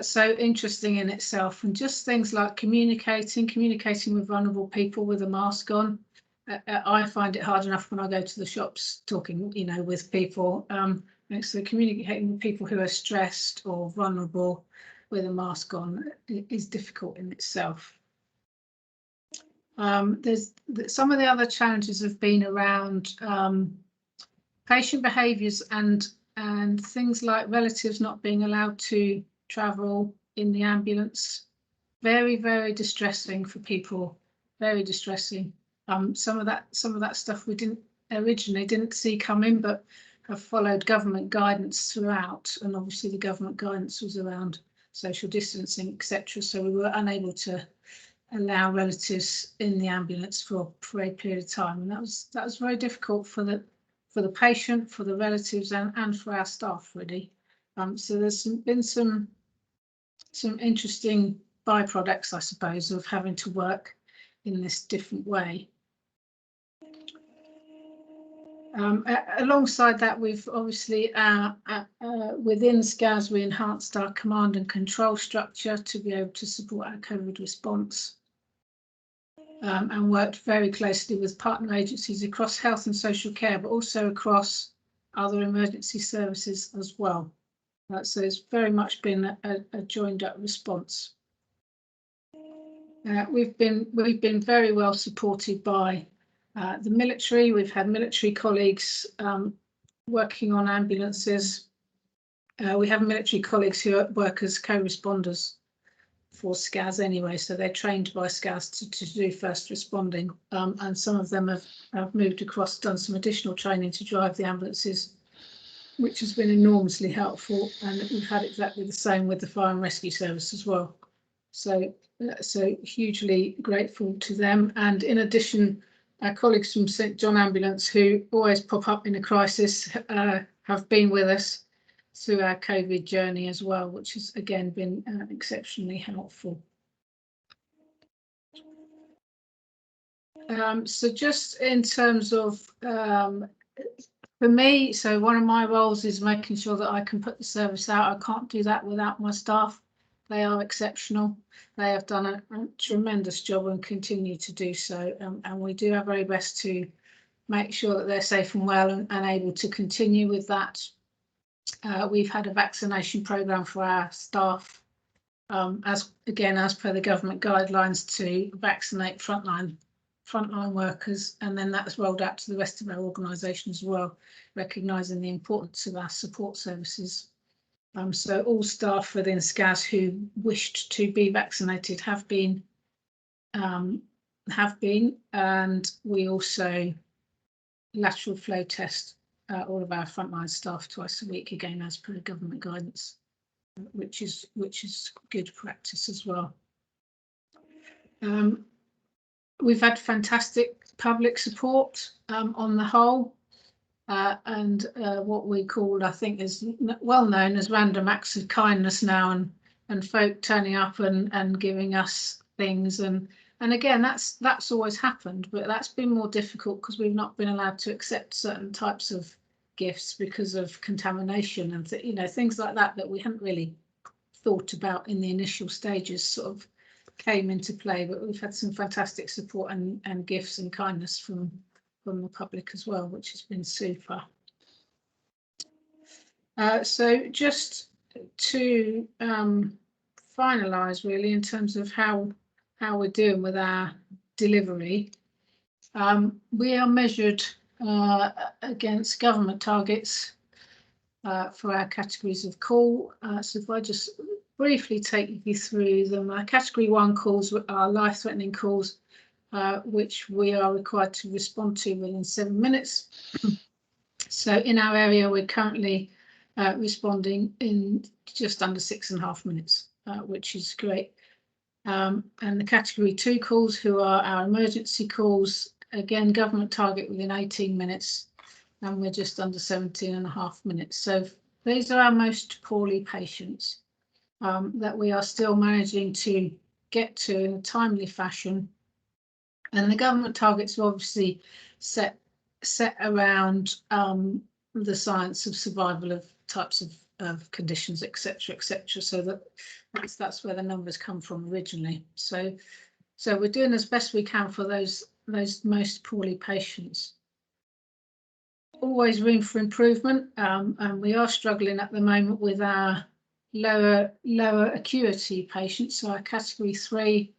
S10: So interesting in itself, and just things like communicating with vulnerable people with a mask on. I find it hard enough when I go to the shops talking, with people. So communicating with people who are stressed or vulnerable with a mask on is difficult in itself. There's some of the other challenges have been around patient behaviours and things like relatives not being allowed to travel in the ambulance. Very, very distressing for people. Very distressing. Some of that stuff we originally didn't see coming, but have followed government guidance throughout, and obviously the government guidance was around social distancing, etc. So we were unable to allow relatives in the ambulance for a period of time, and that was very difficult for the patient, for the relatives, and for our staff really. So there's been some interesting byproducts, I suppose, of having to work in this different way. Alongside that, we've obviously within SCAS, we enhanced our command and control structure to be able to support our COVID response, and worked very closely with partner agencies across health and social care, but also across other emergency services as well. So it's very much been a joined up response. We've been very well supported by the military. We've had military colleagues working on ambulances. We have military colleagues who work as co-responders for SCAS anyway, so they're trained by SCAS to do first responding, and some of them have moved across, done some additional training to drive the ambulances, which has been enormously helpful, and we've had exactly the same with the fire and rescue service as well. So hugely grateful to them. And in addition, our colleagues from St John Ambulance, who always pop up in a crisis, have been with us through our COVID journey as well, which has again been exceptionally helpful. So just in terms of for me, so one of my roles is making sure that I can put the service out. I can't do that without my staff. They are exceptional. They have done a tremendous job and continue to do so. And we do our very best to make sure that they're safe and well and able to continue with that. We've had a vaccination programme for our staff, as per the government guidelines, to vaccinate frontline workers, and then that's rolled out to the rest of our organisation as well, recognising the importance of our support services. So all staff within SCAS who wished to be vaccinated have been, and we also lateral flow test all of our frontline staff twice a week, again as per government guidance, which is good practice as well. We've had fantastic public support on the whole, and what we call, I think, is well known as random acts of kindness now, and folk turning up and giving us things, and again that's always happened, but that's been more difficult because we've not been allowed to accept certain types of gifts because of contamination and things like that we hadn't really thought about in the initial stages sort of came into play. But we've had some fantastic support and gifts and kindness from the public as well, which has been super. So just to finalise really in terms of how we're doing with our delivery, we are measured against government targets for our categories of call. So if I just briefly take you through them, our category 1 calls are life-threatening calls, which we are required to respond to within 7 minutes. So in our area, we're currently responding in just under 6.5 minutes, which is great. And the category 2 calls, who are our emergency calls, again, government target within 18 minutes, and we're just under 17.5 minutes. So these are our most poorly patients that we are still managing to get to in a timely fashion. And the government targets are obviously set around the science of survival of types of conditions, etc., etc. So that's where the numbers come from originally. So we're doing as best we can for those most poorly patients. Always room for improvement, and we are struggling at the moment with our lower acuity patients. So our category 3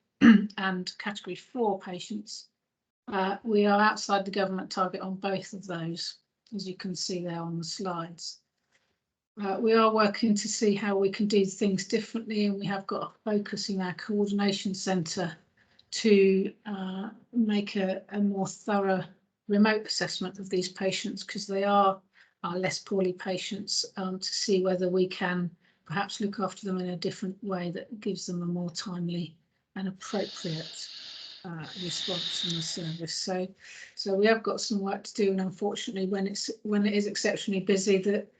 S10: and category 4 patients, we are outside the government target on both of those, as you can see there on the slides. We are working to see how we can do things differently, and we have got a focus in our coordination centre to make a more thorough remote assessment of these patients, because they are less poorly patients, to see whether we can perhaps look after them in a different way that gives them a more timely and appropriate response from the service. So we have got some work to do, and unfortunately when it is exceptionally busy, that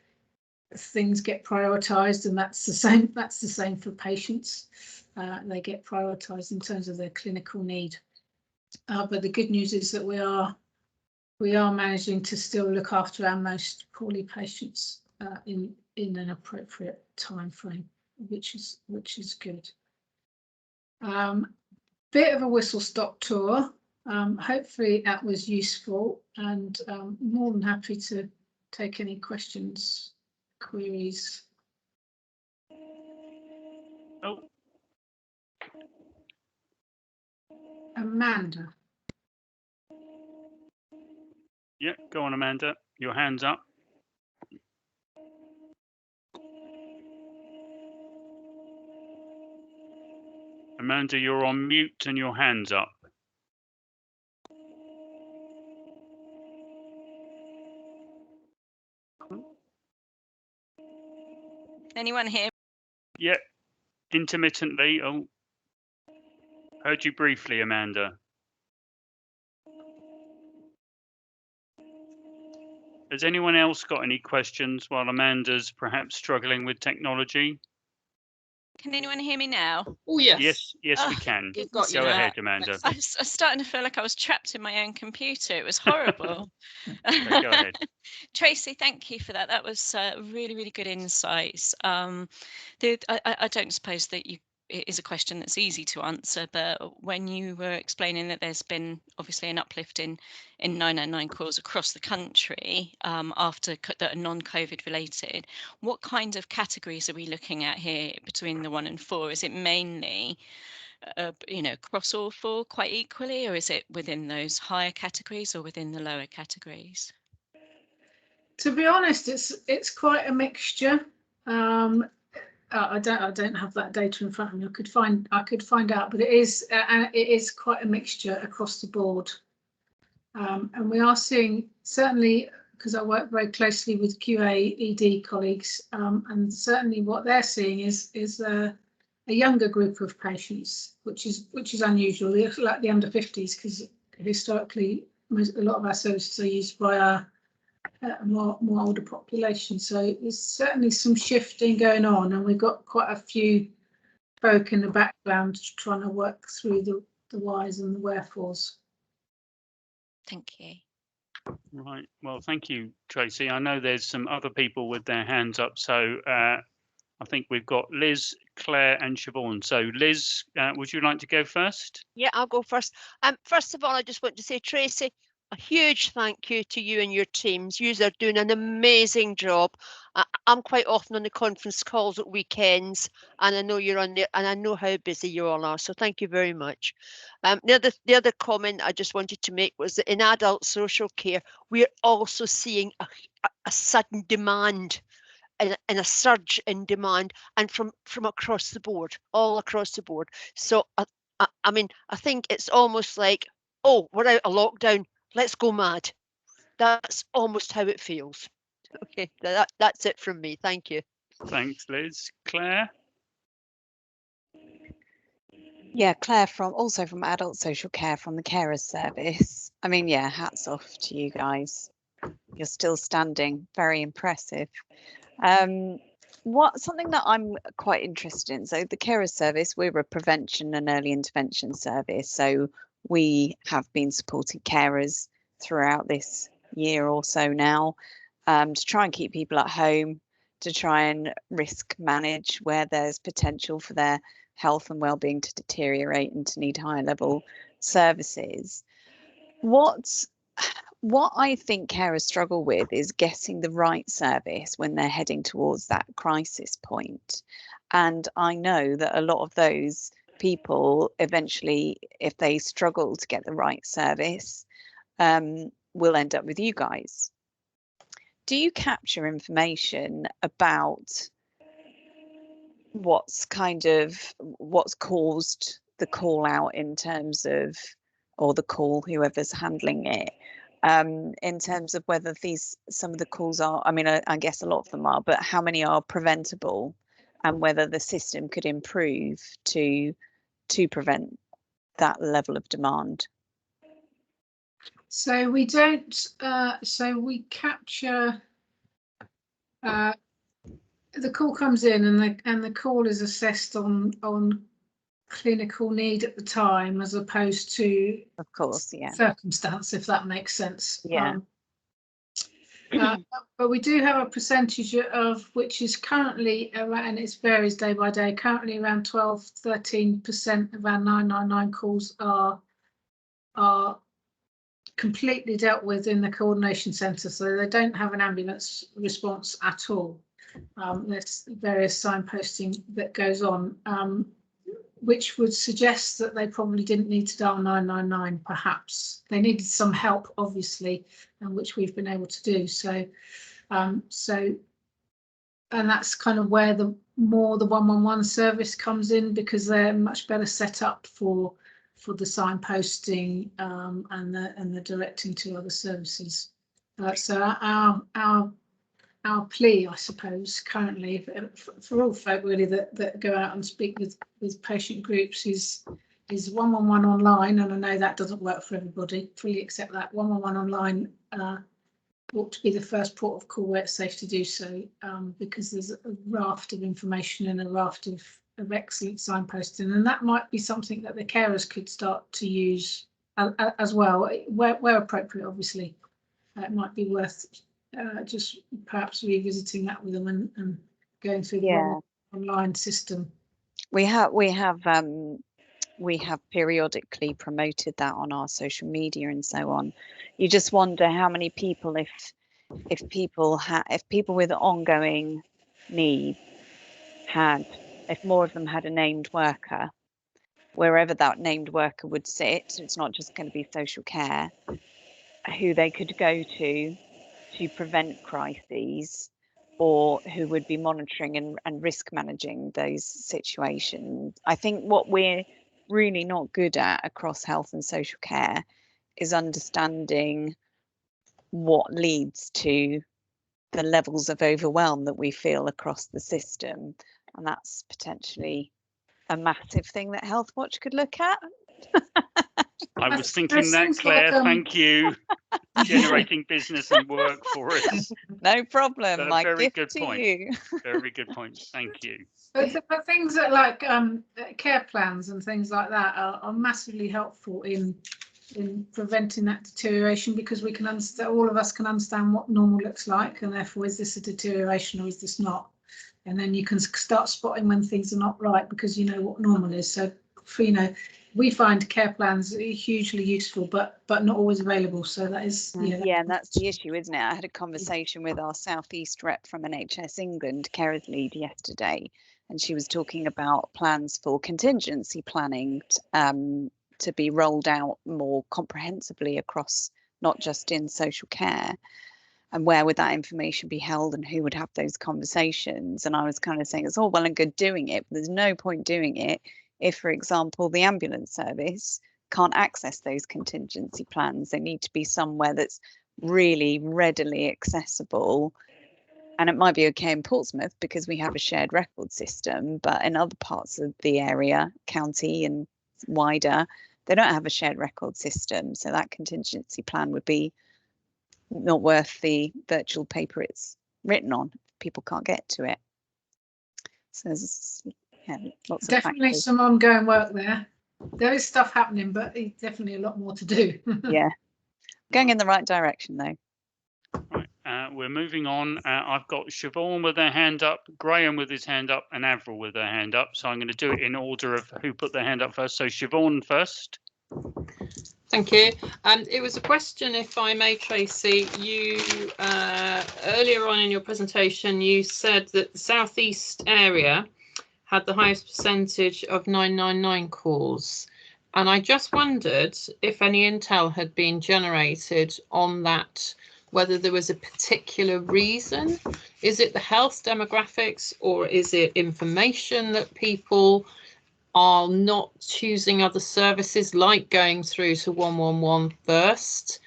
S10: things get prioritised, and that's the same. That's the same for patients. They get prioritised in terms of their clinical need. But the good news is that we are managing to still look after our most poorly patients in an appropriate time frame, which is good. Bit of a whistle-stop tour. Hopefully that was useful, and more than happy to take any questions, queries.
S1: Oh,
S10: Amanda.
S1: yeah, go on, Amanda. Your hand's up. Amanda, you're on mute and your hand's up.
S11: Anyone here?
S1: Yeah, intermittently. Oh, heard you briefly, Amanda. Has anyone else got any questions while Amanda's perhaps struggling with technology?
S11: Can anyone hear me now?
S5: Oh yes.
S1: Yes, we can.
S5: We've got you
S1: Go
S5: now.
S1: ahead, Amanda.
S11: I was starting to feel like I was trapped in my own computer. It was horrible.
S1: Okay, go ahead.
S11: Tracy, thank you for that. That was really, really good insights. I don't suppose that it is a question that's easy to answer, but when you were explaining that there's been obviously an uplift in 999 calls across the country after that are non-COVID related, what kind of categories are we looking at here between the 1 and 4? Is it mainly across all 4 quite equally, or is it within those higher categories or within the lower categories?
S10: To be honest, it's quite a mixture. I don't have that data in front of me. I could find out, but it is quite a mixture across the board. And we are seeing, certainly because I work very closely with QA/ED colleagues, and certainly what they're seeing is a younger group of patients, which is unusual, like the under 50s, because historically a lot of our services are used by our more older population. So there's certainly some shifting going on, and we've got quite a few folk in the background trying to work through the whys and the wherefores.
S11: Thank you.
S1: Right. Well, thank you, Tracy. I know there's some other people with their hands up, so I think we've got Liz, Claire, and Siobhan. So, Liz, would you like to go first?
S12: Yeah, I'll go first. First of all, I just want to say, Tracy, a huge thank you to you and your teams. You are doing an amazing job. I'm quite often on the conference calls at weekends, and I know you're on there, and I know how busy you all are. So thank you very much. The other comment I just wanted to make was that in adult social care, we're also seeing a sudden demand and a surge in demand, and from across the board, all across the board. So I mean, I think it's almost like, oh, we're out of lockdown, let's go mad. That's almost how it feels. Okay, that's it from me. Thank you.
S1: Thanks, Liz. Claire?
S13: Yeah, Claire also from Adult Social Care from the Carers Service. I mean, yeah, hats off to you guys. You're still standing, very impressive. Something that I'm quite interested in, so the Carers Service, we're a prevention and early intervention service, so we have been supporting carers throughout this year or so now, to try and keep people at home, to try and risk manage where there's potential for their health and well-being to deteriorate and to need higher level services. What I think carers struggle with is getting the right service when they're heading towards that crisis point. And I know that a lot of those people eventually, if they struggle to get the right service, will end up with you guys. Do you capture information about what's caused the call out in terms of, or the call, whoever's handling it, in terms of whether some of the calls are, I mean, I guess a lot of them are, but how many are preventable, and whether the system could improve to prevent that level of demand?
S10: So we don't. So we capture the call comes in and the call is assessed on clinical need at the time as opposed to,
S13: of course, yeah.
S10: circumstance, if that makes sense.
S13: Yeah.
S10: But we do have a percentage of which is currently around, and it varies day by day, currently around 12-13% of our 999 calls are completely dealt with in the coordination centre, so they don't have an ambulance response at all. There's various signposting that goes on, which would suggest that they probably didn't need to dial 999. Perhaps they needed some help, obviously, and which we've been able to do. So, and that's kind of where the 111 service comes in, because they're much better set up for the signposting and the directing to other services. So our plea, I suppose, currently for all folk really that go out and speak with patient groups is 111 online, and I know that doesn't work for everybody. Fully accept that. 111 online ought to be the first port of call where it's safe to do so, because there's a raft of information and a raft of excellent signposting, and that might be something that the carers could start to use as well, where appropriate. Obviously, it might be worth just perhaps revisiting that with them and going through the online system.
S13: We have periodically promoted that on our social media and so on. You just wonder how many people, if people with ongoing need if more of them had a named worker, wherever that named worker would sit, it's not just going to be social care, who they could go to prevent crises, or who would be monitoring and risk managing those situations. I think what we're really not good at across health and social care is understanding what leads to the levels of overwhelm that we feel across the system. And that's potentially a massive thing that Healthwatch could look at.
S1: I was thinking that, Claire, thank you. Generating business and work for us.
S13: No problem. My
S1: very
S13: gift
S1: good
S13: to
S1: point.
S13: you.
S1: Very good point. Thank you.
S10: But things that like care plans and things like that are massively helpful in preventing that deterioration, because we can understand, all of us can understand what normal looks like, and therefore is this a deterioration or is this not? And then you can start spotting when things are not right, because you know what normal is. So we find care plans hugely useful, but not always available. So that is,
S13: yeah, and that's the issue, isn't it? I had a conversation with our Southeast rep from NHS England, carers lead, yesterday, and she was talking about plans for contingency planning to be rolled out more comprehensively across, not just in social care. And where would that information be held, and who would have those conversations? And I was kind of saying it's all well and good doing it, but there's no point doing it if, for example, the ambulance service can't access those contingency plans. They need to be somewhere that's really readily accessible. And it might be okay in Portsmouth because we have a shared record system, but in other parts of the area, county and wider, they don't have a shared record system. So that contingency plan would be not worth the virtual paper it's written on if people can't get to it. So there's lots of
S10: definitely some ongoing work there. There is stuff happening, but definitely a lot more to do.
S13: Yeah, going in the right direction though.
S1: Right, we're moving on. I've got Siobhan with their hand up, Graham with his hand up, and Avril with their hand up. So I'm going to do it in order of who put their hand up first. So Siobhan first.
S5: Thank you. It was a question, if I may, Tracy. You earlier on in your presentation, you said that the southeast area had the highest percentage of 999 calls, and I just wondered if any intel had been generated on that, whether there was a particular reason. Is it the health demographics, or is it information that people are not choosing other services, like going through to 111 first?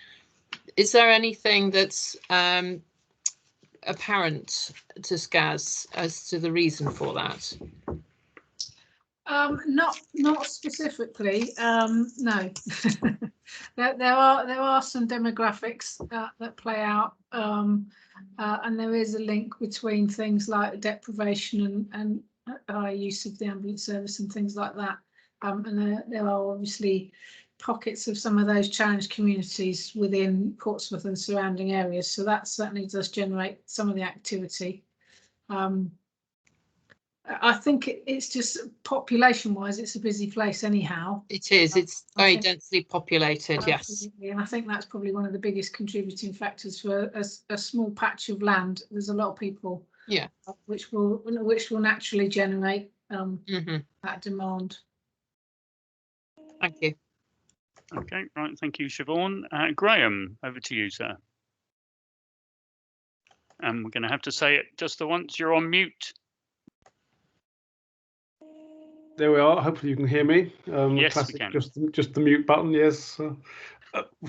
S5: Is there anything that's apparent to SCAS as to the reason for that?
S10: Not specifically. No. there are some demographics that play out. and there is a link between things like deprivation and high use of the ambulance service and things like that. And there are obviously pockets of some of those challenged communities within Portsmouth and surrounding areas. So that certainly does generate some of the activity. I think it's just population-wise, it's a busy place anyhow.
S5: It is. It's very densely populated. Yes.
S10: Absolutely. And I think that's probably one of the biggest contributing factors for a small patch of land. There's a lot of people.
S5: Yeah.
S10: Which will naturally generate that demand.
S5: Thank you.
S1: Okay, right. Thank you, Siobhan. Graham, over to you, sir. And we're going to have to say it just the once. You're on mute.
S9: There we are. Hopefully you can hear me.
S1: Yes,
S9: classic,
S1: we can.
S9: Just the mute button. Yes.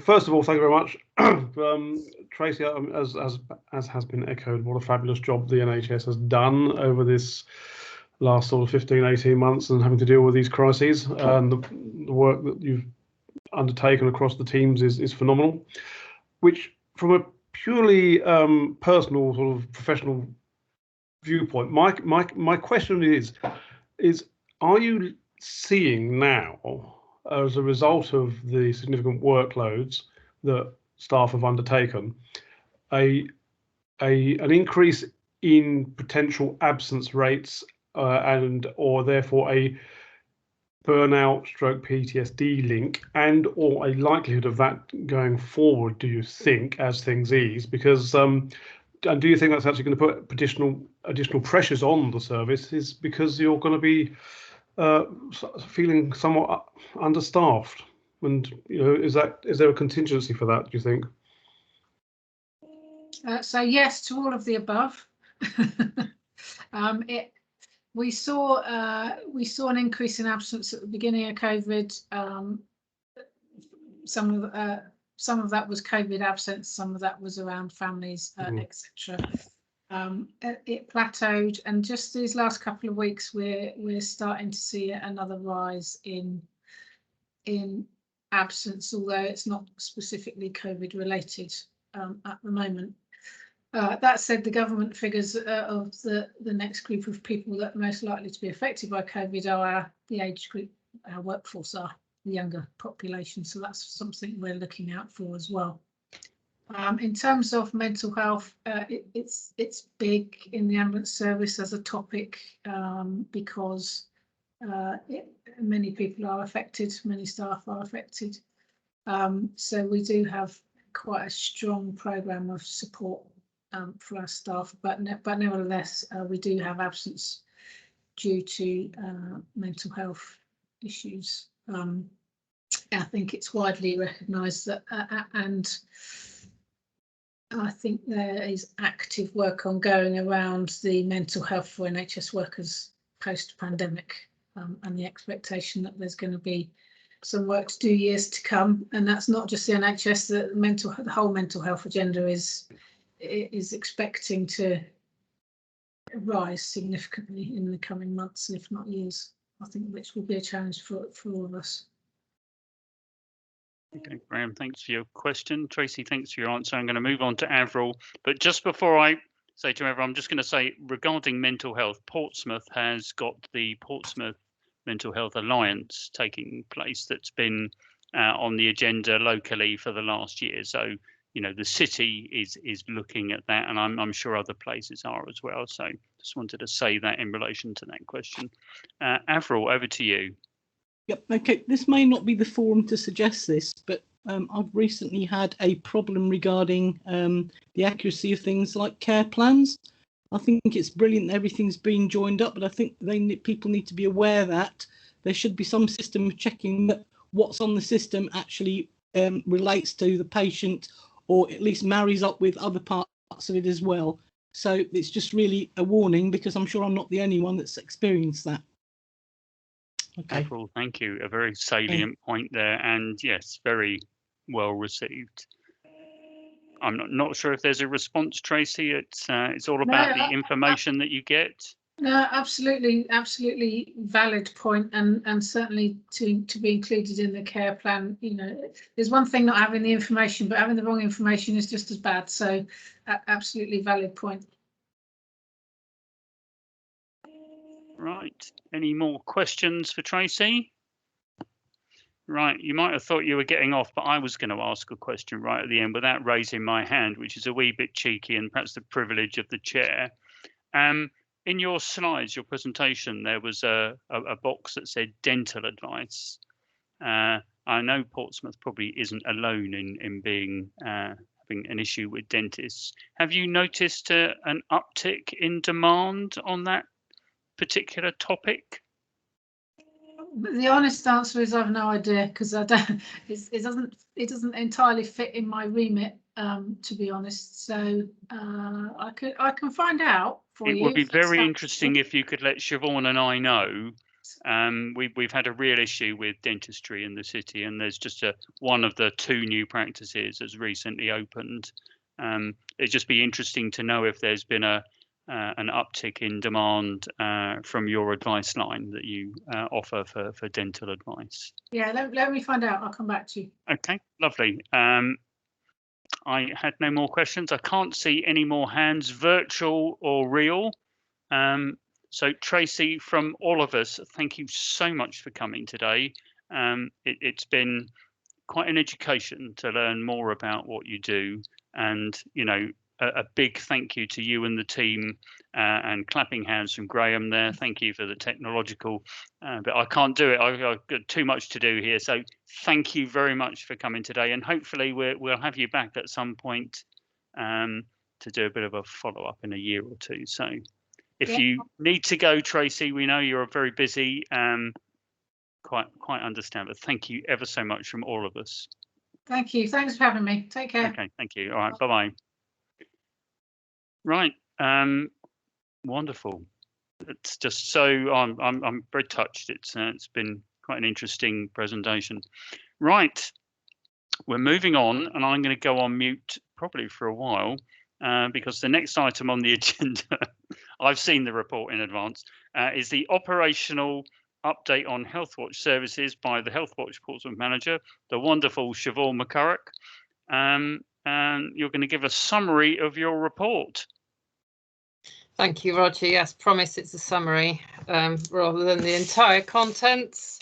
S9: First of all, thank you very much, Tracy. As has been echoed, what a fabulous job the NHS has done over this last sort of 15-18 months, and having to deal with these crises. And the work that you've undertaken across the teams is phenomenal. Which, from a purely personal sort of professional viewpoint, my question is. Are you seeing now, as a result of the significant workloads that staff have undertaken, an increase in potential absence rates or therefore a burnout stroke PTSD link, and or a likelihood of that going forward, do you think, as things ease? Because and do you think that's actually going to put additional pressures on the services because you're going to be feeling somewhat understaffed? And is there a contingency for that, do you think?
S10: So yes to all of the above. We saw an increase in absence at the beginning of COVID. Some of that was COVID absence, some of that was around families, etc. It plateaued, and just these last couple of weeks we're starting to see another rise in absence, although it's not specifically COVID related at the moment. That said, the government figures of the next group of people that are most likely to be affected by COVID are the age group, our workforce are the younger population, so that's something we're looking out for as well. In terms of mental health, it's big in the ambulance service as a topic because many people are affected, many staff are affected. So we do have quite a strong programme of support for our staff, but nevertheless, we do have absence due to mental health issues. I think it's widely recognised that, and I think there is active work ongoing around the mental health for NHS workers post-pandemic, and the expectation that there's going to be some work to do years to come. And that's not just the NHS, the whole mental health agenda is expecting to rise significantly in the coming months, if not years. I think which will be a challenge for all of us.
S1: Okay, Graham, thanks for your question. Tracy, thanks for your answer. I'm going to move on to Avril, but just before I say to everyone, I'm just going to say regarding mental health, Portsmouth has got the Portsmouth Mental Health Alliance taking place that's been on the agenda locally for the last year. So, the city is looking at that, and I'm sure other places are as well. So just wanted to say that in relation to that question. Avril, over to you.
S14: Yep. Okay. This may not be the forum to suggest this, but I've recently had a problem regarding the accuracy of things like care plans. I think it's brilliant that everything's being joined up, but I think people need to be aware that there should be some system of checking that what's on the system actually relates to the patient, or at least marries up with other parts of it as well. So it's just really a warning, because I'm sure I'm not the only one that's experienced that. Okay.
S1: Avril, thank you. A very salient point there, and yes, very well received. I'm not sure if there's a response, Tracy. It's all about the information that you get.
S10: No, absolutely valid point, and certainly to be included in the care plan. You know, there's one thing not having the information, but having the wrong information is just as bad. So, absolutely valid point.
S1: Right. Any more questions for Tracy? Right, you might have thought you were getting off, but I was going to ask a question right at the end without raising my hand, which is a wee bit cheeky and perhaps the privilege of the chair. In your slides, your presentation, there was a box that said dental advice. I know Portsmouth probably isn't alone in being having an issue with dentists. Have you noticed an uptick in demand on that particular topic?
S10: The honest answer is I've no idea, because I don't. It doesn't entirely fit in my remit, to be honest. So I can find out for you.
S1: It would be very interesting if you could let Siobhan and I know. We've had a real issue with dentistry in the city, and there's just one of the 2 new practices has recently opened. It'd just be interesting to know if there's been an uptick in demand from your advice line that you offer for dental advice.
S10: Yeah, let me find out. I'll come back to you.
S1: Okay, lovely. I had no more questions. I can't see any more hands, virtual or real. So Tracy, from all of us, thank you so much for coming today. It's been quite an education to learn more about what you do, and you know, a big thank you to you and the team, and clapping hands from Graham there. Thank you for the technological, but I can't do it. I've got too much to do here. So thank you very much for coming today, and hopefully we'll have you back at some point to do a bit of a follow up in a year or two. So if you need to go, Tracy, we know you're very busy. Quite understand, but thank you ever so much from all of us.
S10: Thank you. Thanks for having me. Take care.
S1: Okay, thank you. All right, bye-bye. Right, wonderful. It's just so I'm very touched. It's been quite an interesting presentation. Right, we're moving on, and I'm going to go on mute probably for a while because the next item on the agenda, I've seen the report in advance, is the operational update on Healthwatch services by the Healthwatch Portsmouth manager, the wonderful Siobhan McCurrock. And you're going to give a summary of your report.
S5: Thank you, Roger. Yes, promise it's a summary rather than the entire contents.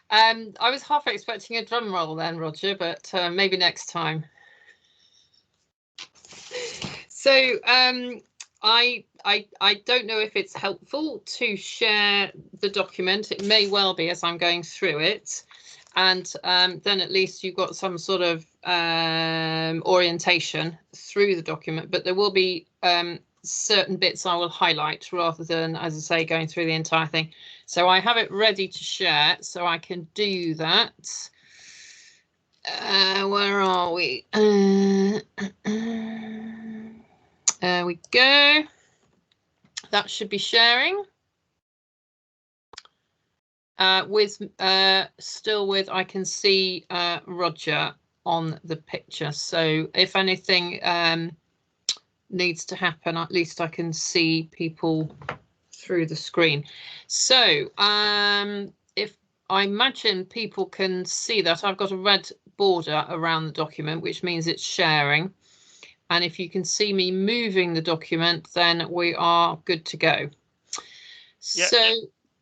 S5: I was half expecting a drum roll then, Roger, but maybe next time. So I don't know if it's helpful to share the document. It may well be as I'm going through it. And then at least you've got some sort of orientation through the document, but there will be certain bits I will highlight rather than, as I say, going through the entire thing. So I have it ready to share, so I can do that. Where are we? There we go. That should be sharing. Still with, I can see Roger on the picture. So if anything needs to happen, at least I can see people through the screen. So if I imagine people can see that, I've got a red border around the document, which means it's sharing. And if you can see me moving the document, then we are good to go. Yep. So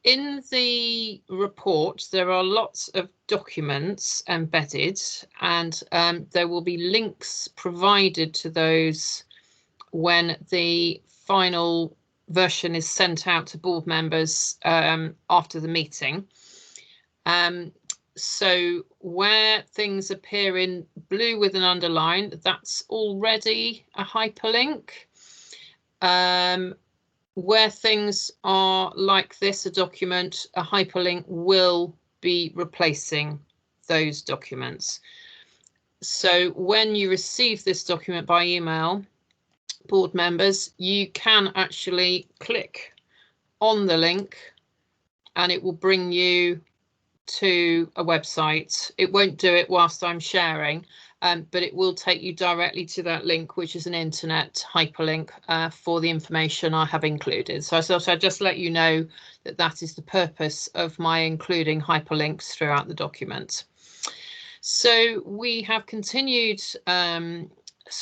S5: in the report, there are lots of documents embedded, and there will be links provided to those when the final version is sent out to board members after the meeting. So where things appear in blue with an underline, that's already a hyperlink. Where things are like this, a document, a hyperlink will be replacing those documents. So when you receive this document by email, board members, you can actually click on the link and it will bring you to a website. It won't do it whilst I'm sharing, but it will take you directly to that link, which is an internet hyperlink for the information I have included. So I thought I'd just let you know that that is the purpose of my including hyperlinks throughout the document. So we have continued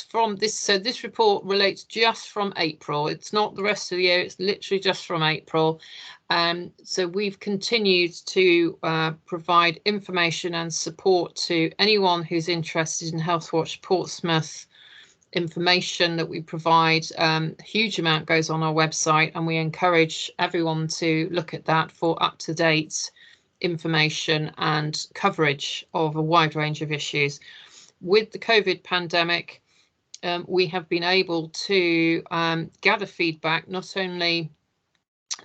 S5: from this. So this report relates just from April. It's not the rest of the year. It's literally just from April. So we've continued to provide information and support to anyone who's interested in Healthwatch Portsmouth information that we provide. A huge amount goes on our website, and we encourage everyone to look at that for up-to-date information and coverage of a wide range of issues. With the COVID pandemic, we have been able to gather feedback not only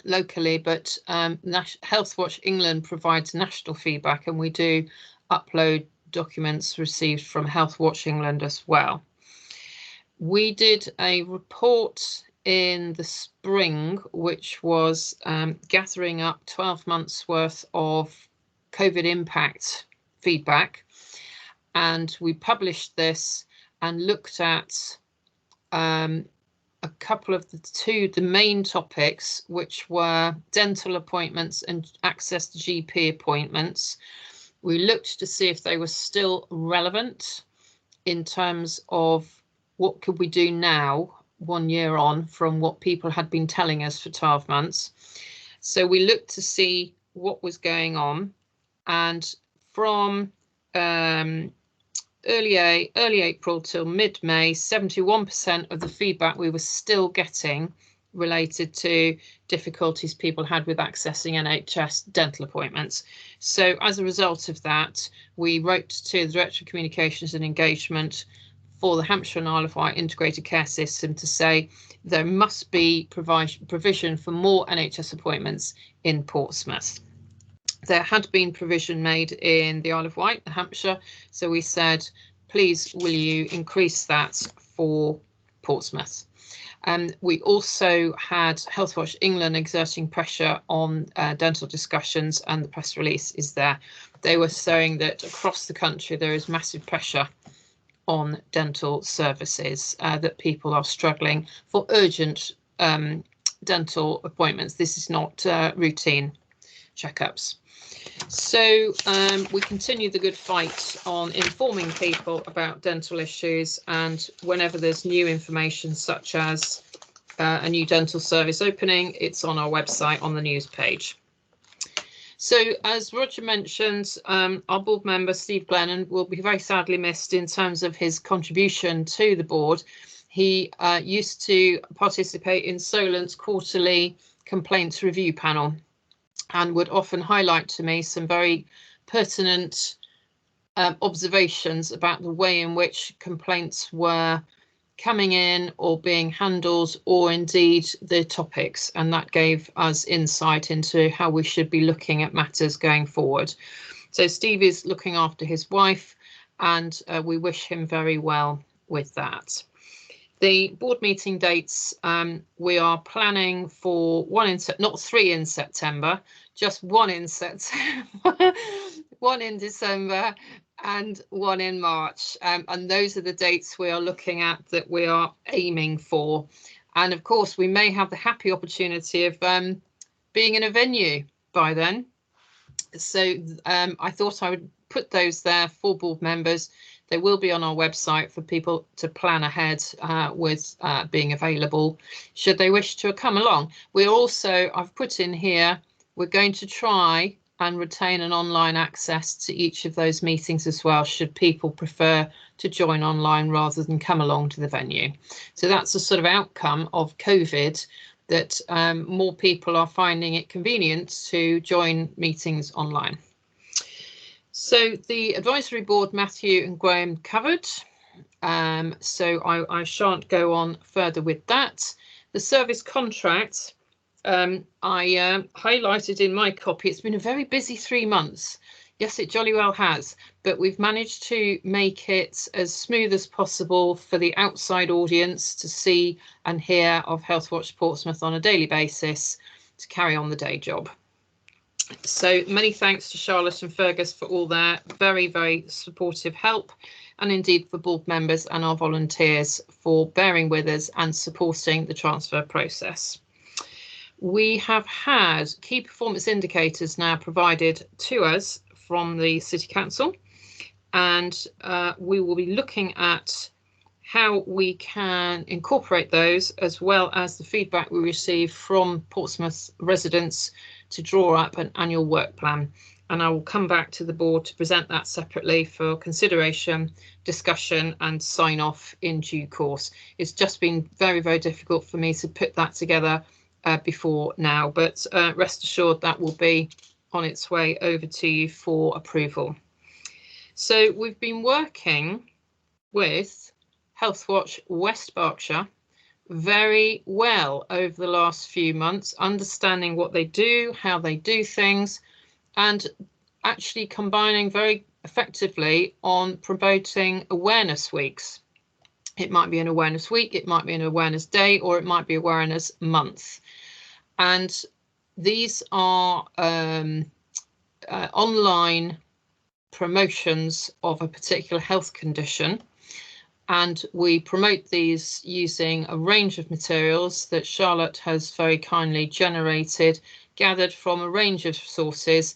S5: locally, but Healthwatch England provides national feedback, and we do upload documents received from Healthwatch England as well. We did a report in the spring, which was gathering up 12 months worth of COVID impact feedback, and we published this and looked at a couple of the main topics, which were dental appointments and access to GP appointments. We looked to see if they were still relevant in terms of what could we do now, 1 year on from what people had been telling us for 12 months. So we looked to see what was going on, and from early April till mid-May, 71% of the feedback we were still getting related to difficulties people had with accessing NHS dental appointments. So as a result of that, we wrote to the Director of Communications and Engagement for the Hampshire and Isle of Wight Integrated Care System to say there must be provision for more NHS appointments in Portsmouth. There had been provision made in the Isle of Wight and Hampshire, so we said, please will you increase that for Portsmouth. We also had Healthwatch England exerting pressure on dental discussions, and the press release is there. They were saying that across the country there is massive pressure on dental services, that people are struggling for urgent dental appointments. This is not routine checkups. So we continue the good fight on informing people about dental issues, and whenever there's new information such as a new dental service opening, it's on our website on the news page. So as Roger mentioned, our board member Steve Glennon will be very sadly missed in terms of his contribution to the board. He used to participate in Solent's quarterly complaints review panel, and would often highlight to me some very pertinent observations about the way in which complaints were coming in or being handled, or indeed the topics, and that gave us insight into how we should be looking at matters going forward. So Steve is looking after his wife, and we wish him very well with that. The board meeting dates, we are planning for not 3 in September, just 1 in September, 1 in December and 1 in March. And those are the dates we are looking at, that we are aiming for. And of course, we may have the happy opportunity of being in a venue by then. So I thought I would put those there for board members. They will be on our website for people to plan ahead with being available should they wish to come along. We're also, I've put in here, we're going to try and retain an online access to each of those meetings as well, should people prefer to join online rather than come along to the venue. So that's a sort of outcome of COVID, that more people are finding it convenient to join meetings online. So the advisory board, Matthew and Graham covered, so I shan't go on further with that. The service contract, I highlighted in my copy. It's been a very busy 3 months. Yes, it jolly well has, but we've managed to make it as smooth as possible for the outside audience to see and hear of Healthwatch Portsmouth on a daily basis to carry on the day job. So many thanks to Charlotte and Fergus for all their very, very supportive help, and indeed for board members and our volunteers for bearing with us and supporting the transfer process. We have had key performance indicators now provided to us from the City Council, and we will be looking at how we can incorporate those, as well as the feedback we receive from Portsmouth residents to draw up an annual work plan. And I will come back to the board to present that separately for consideration, discussion and sign off in due course. It's just been very, very difficult for me to put that together before now, but rest assured that will be on its way over to you for approval. So we've been working with Healthwatch West Berkshire very well over the last few months, understanding what they do, how they do things, and actually combining very effectively on promoting awareness weeks. It might be an awareness week, it might be an awareness day, or it might be awareness month. And these are online promotions of a particular health condition. And we promote these using a range of materials that Charlotte has very kindly generated, gathered from a range of sources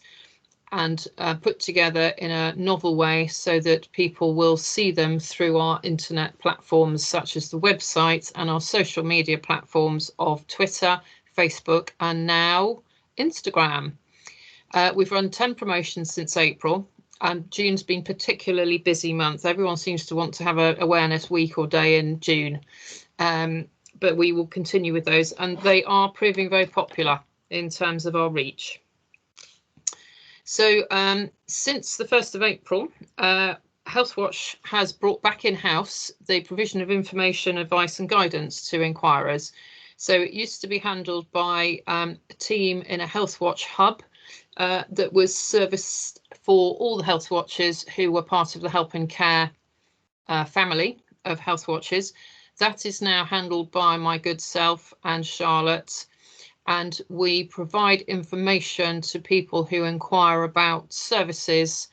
S5: and put together in a novel way so that people will see them through our internet platforms, such as the website and our social media platforms of Twitter, Facebook, and now Instagram. We've run 10 promotions since April. And June's been particularly busy month. Everyone seems to want to have an awareness week or day in June, but we will continue with those, and they are proving very popular in terms of our reach. So since the 1st of April, Healthwatch has brought back in-house the provision of information, advice and guidance to inquirers. So it used to be handled by a team in a Healthwatch hub that was serviced for all the health watchers who were part of the help and care family of health watchers. That is now handled by my good self and Charlotte, and we provide information to people who inquire about services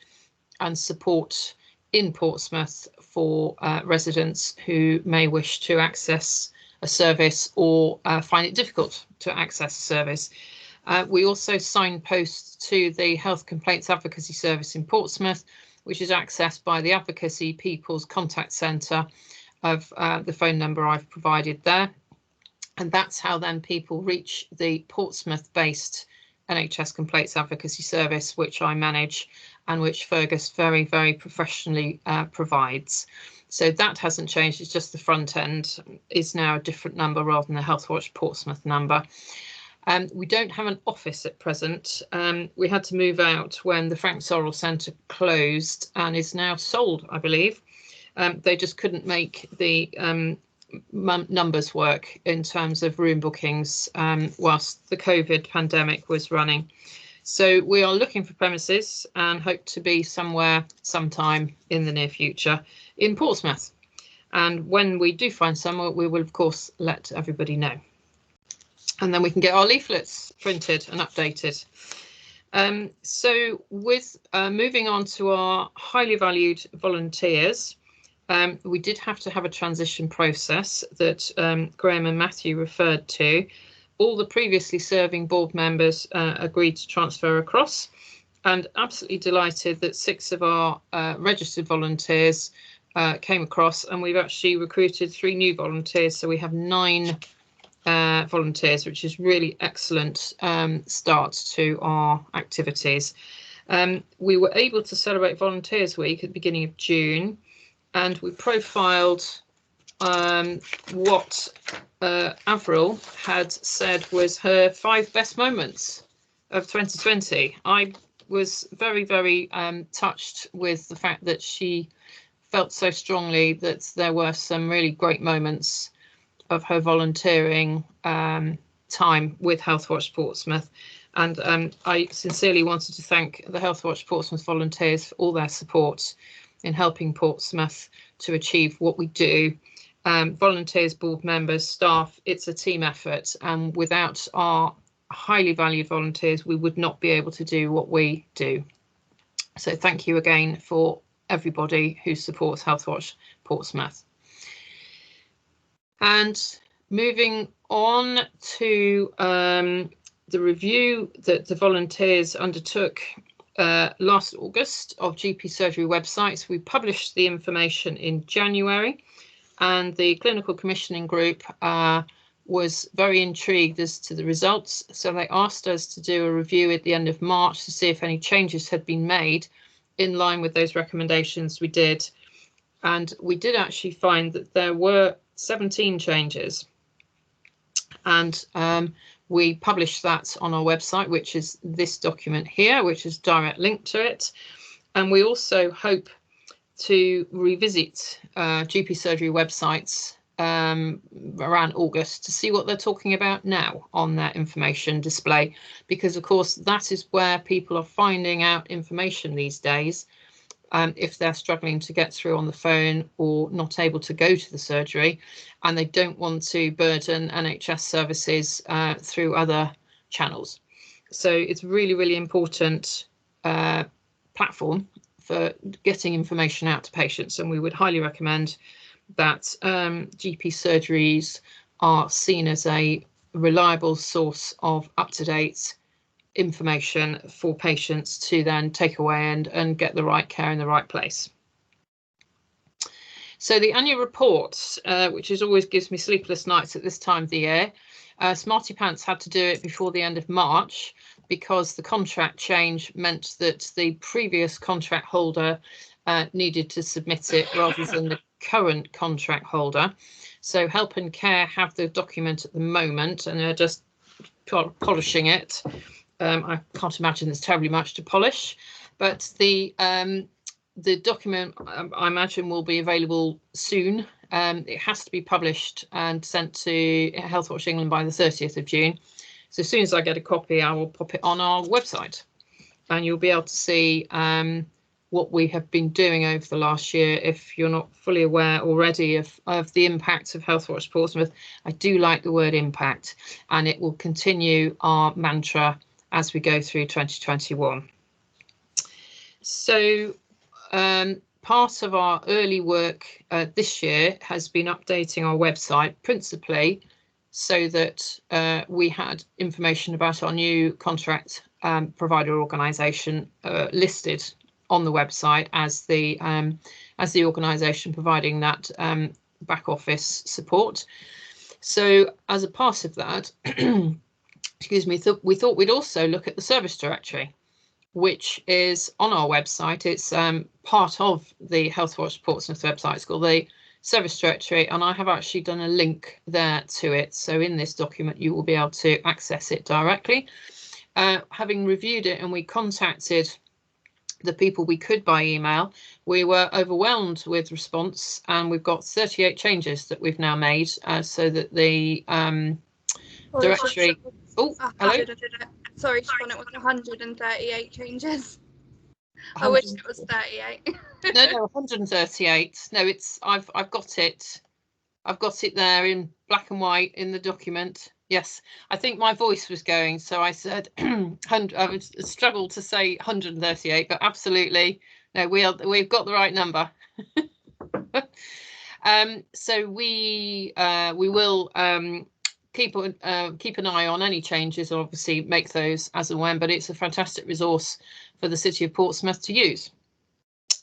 S5: and support in Portsmouth for residents who may wish to access a service or find it difficult to access a service. We also signpost to the Health Complaints Advocacy Service in Portsmouth, which is accessed by the Advocacy People's Contact Centre of the phone number I've provided there. And that's how then people reach the Portsmouth-based NHS Complaints Advocacy Service, which I manage and which Fergus very, very professionally provides. So that hasn't changed, it's just the front end is now a different number rather than the Healthwatch Portsmouth number. We don't have an office at present. We had to move out when the Frank Sorrell Centre closed and is now sold, I believe. They just couldn't make the numbers work in terms of room bookings whilst the COVID pandemic was running. So we are looking for premises and hope to be somewhere sometime in the near future in Portsmouth. And when we do find somewhere, we will of course let everybody know. And then we can get our leaflets printed and updated. So with moving on to our highly valued volunteers, we did have to have a transition process that Graham and Matthew referred to. All the previously serving board members agreed to transfer across, and absolutely delighted that 6 of our registered volunteers came across, and we've actually recruited 3 new volunteers, so we have 9 volunteers, which is really excellent start to our activities. We were able to celebrate Volunteers Week at the beginning of June, and we profiled what Avril had said was her 5 best moments of 2020. I was very, very touched with the fact that she felt so strongly that there were some really great moments of her volunteering time with Healthwatch Portsmouth. And I sincerely wanted to thank the Healthwatch Portsmouth volunteers for all their support in helping Portsmouth to achieve what we do. Volunteers, board members, staff, it's a team effort, and without our highly valued volunteers, we would not be able to do what we do. So thank you again for everybody who supports Healthwatch Portsmouth. And moving on to the review that the volunteers undertook last August of GP surgery websites. We published the information in January, and the clinical commissioning group was very intrigued as to the results. So they asked us to do a review at the end of March to see if any changes had been made in line with those recommendations we did. And we did actually find that there were 17 changes. And we published that on our website, which is this document here, which is direct link to it. And we also hope to revisit GP surgery websites around August to see what they're talking about now on their information display, because of course that is where people are finding out information these days. If they're struggling to get through on the phone or not able to go to the surgery, and they don't want to burden NHS services through other channels. So it's really, really important platform for getting information out to patients, and we would highly recommend that GP surgeries are seen as a reliable source of up-to-date information for patients to then take away and get the right care in the right place. So the annual report, which always gives me sleepless nights at this time of the year, Smarty Pants had to do it before the end of March because the contract change meant that the previous contract holder needed to submit it rather than the current contract holder. So Help and Care have the document at the moment and they're just polishing it. I can't imagine there's terribly much to polish, but the document I imagine will be available soon. It has to be published and sent to Healthwatch England by the 30th of June. So as soon as I get a copy, I will pop it on our website and you'll be able to see what we have been doing over the last year. If you're not fully aware already of the impact of Healthwatch Portsmouth, I do like the word impact, and it will continue our mantra as we go through 2021. So part of our early work this year has been updating our website, principally so that we had information about our new contract provider organisation listed on the website as the organisation providing that back office support. So as a part of that, excuse me, we thought we'd also look at the service directory, which is on our website. It's part of the Healthwatch Portsmouth website. It's called the service directory, and I have actually done a link there to it. So in this document, you will be able to access it directly. Having reviewed it and we contacted the people we could by email, we were overwhelmed with response, and we've got 38 changes that we've now made so that the directory. Oh, hello.
S15: Sorry, Siobhan, it was 138 changes. I wish it was 38.
S5: No, 138. No, it's I've got it. I've got it there in black and white in the document. Yes, I think my voice was going, so I said I struggled to say 138, but absolutely no, we've got the right number. So we will keep an eye on any changes, and obviously make those as and when, but it's a fantastic resource for the City of Portsmouth to use.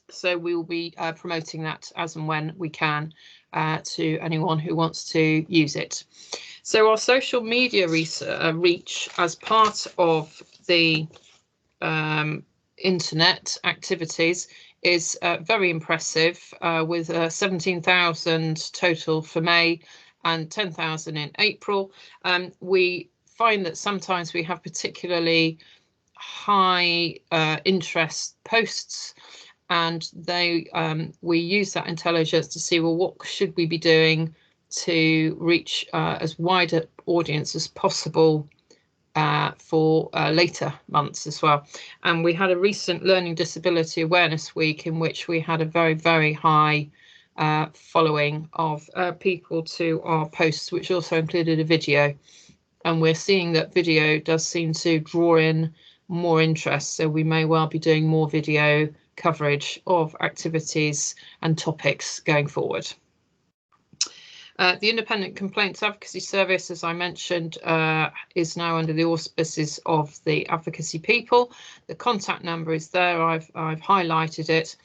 S5: So we will be promoting that as and when we can to anyone who wants to use it. So our social media reach as part of the internet activities is very impressive, with 17,000 total for May and 10,000 in April. We find that sometimes we have particularly high interest posts, and we use that intelligence to see, well, what should we be doing to reach as wide an audience as possible for later months as well. And we had a recent Learning Disability Awareness Week in which we had a very, very high following of people to our posts, which also included a video. and we're seeing that video does seem to draw in more interest, so we may well be doing more video coverage of activities and topics going forward. The Independent Complaints Advocacy Service, as I mentioned, is now under the auspices of the advocacy people. The contact number is there. I've highlighted it.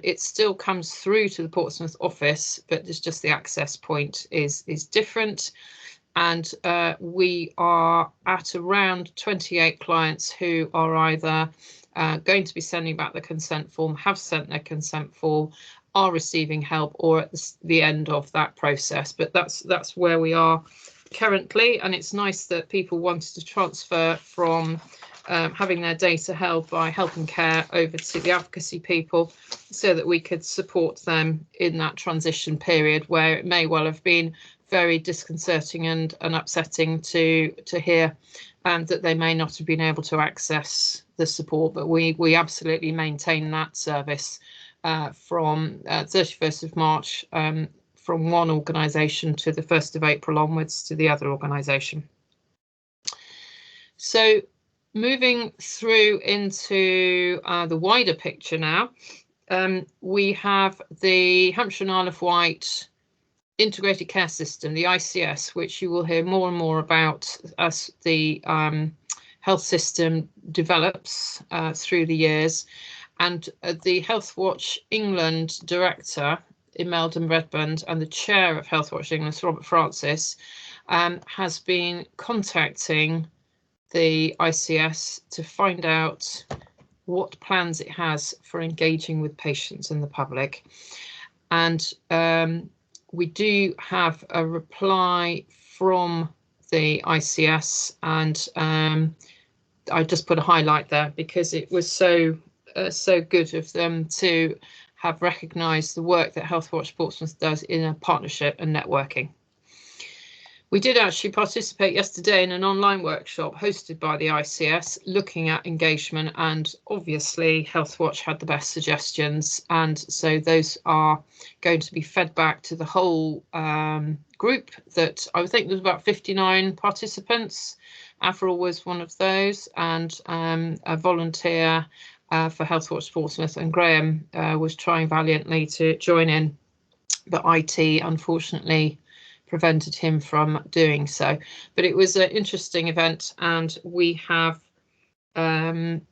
S5: It still comes through to the Portsmouth office, but there's just the access point is different. And we are at around 28 clients who are either going to be sending back the consent form, have sent their consent form, are receiving help, or at the end of that process. But that's where we are currently, and it's nice that people wanted to transfer from having their data held by Help and Care over to the advocacy people, so that we could support them in that transition period where it may well have been very disconcerting and upsetting to hear that they may not have been able to access the support. But we absolutely maintain that service from 31st of March from one organisation to the 1st of April onwards to the other organisation. So moving through into the wider picture now, we have the Hampshire and Isle of Wight Integrated Care System, the ICS, which you will hear more and more about as the health system develops through the years. And the Healthwatch England director, Imelda Redband, and the chair of Healthwatch England, Robert Francis, has been contacting the ICS to find out what plans it has for engaging with patients and the public. And we do have a reply from the ICS, and I just put a highlight there because it was so good of them to have recognised the work that Healthwatch Portsmouth does in a partnership and networking. We did actually participate yesterday in an online workshop hosted by the ICS looking at engagement, and obviously Healthwatch had the best suggestions, and so those are going to be fed back to the whole group. That I think there's about 59 participants. Avril was one of those, and a volunteer for Healthwatch Portsmouth, and Graham was trying valiantly to join in, but IT unfortunately prevented him from doing so. But it was an interesting event, and we have an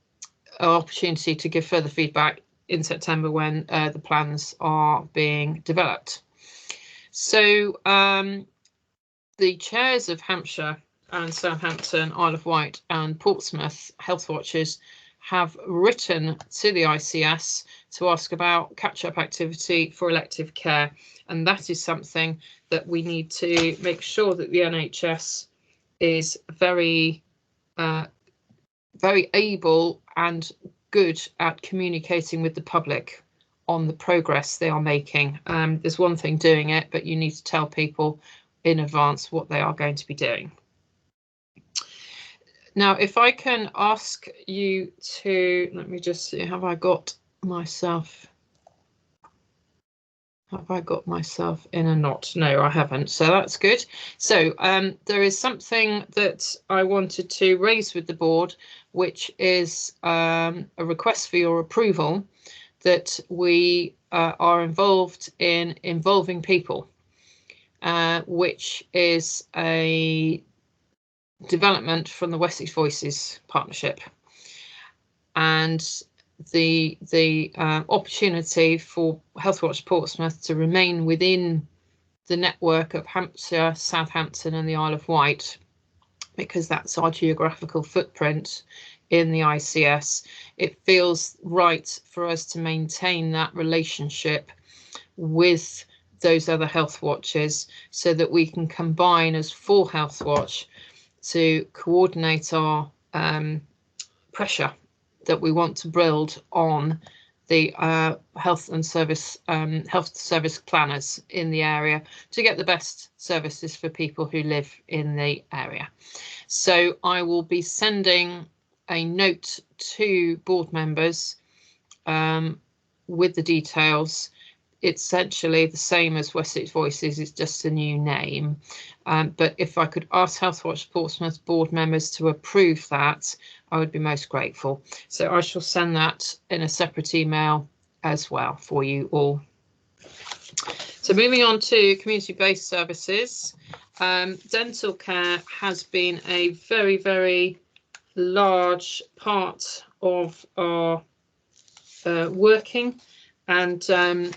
S5: opportunity to give further feedback in September when the plans are being developed. So the chairs of Hampshire and Southampton, Isle of Wight and Portsmouth Healthwatchers have written to the ICS to ask about catch-up activity for elective care, and that is something that we need to make sure that the NHS is very able and good at communicating with the public on the progress they are making. There's one thing doing it, but you need to tell people in advance what they are going to be doing. Now, if I can ask you to, let me just see, have I got myself in a knot? No, I haven't, so that's good. So there is something that I wanted to raise with the board, which is a request for your approval that we are involved in involving people, which is a development from the Wessex Voices partnership, and the opportunity for Healthwatch Portsmouth to remain within the network of Hampshire, Southampton and the Isle of Wight, because that's our geographical footprint in the ICS. It feels right for us to maintain that relationship with those other health watches so that we can combine as full Healthwatch to coordinate our pressure that we want to build on the health service planners in the area to get the best services for people who live in the area. So I will be sending a note to board members with the details. it's essentially the same as Wessex Voices, it's just a new name. But if I could ask Healthwatch Portsmouth board members to approve that, I would be most grateful. So I shall send that in a separate email as well for you all. So moving on to community-based services, dental care has been a very, very large part of our working, and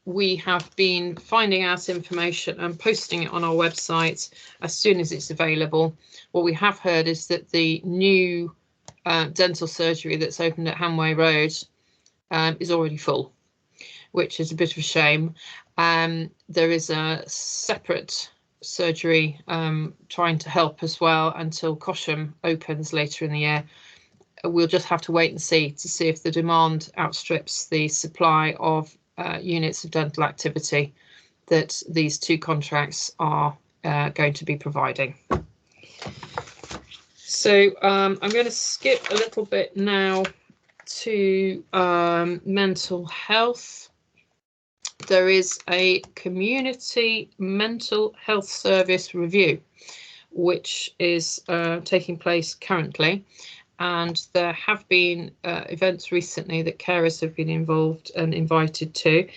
S5: we have been finding out information and posting it on our website as soon as it's available. What we have heard is that the new dental surgery that's opened at Hanway Road is already full, which is a bit of a shame. There is a separate surgery trying to help as well until Cosham opens later in the year. We'll just have to wait and see to see if the demand outstrips the supply of units of dental activity that these two contracts are going to be providing. So I'm going to skip a little bit now to mental health. There is a community mental health service review, which is taking place currently. And there have been events recently that carers have been involved and invited to.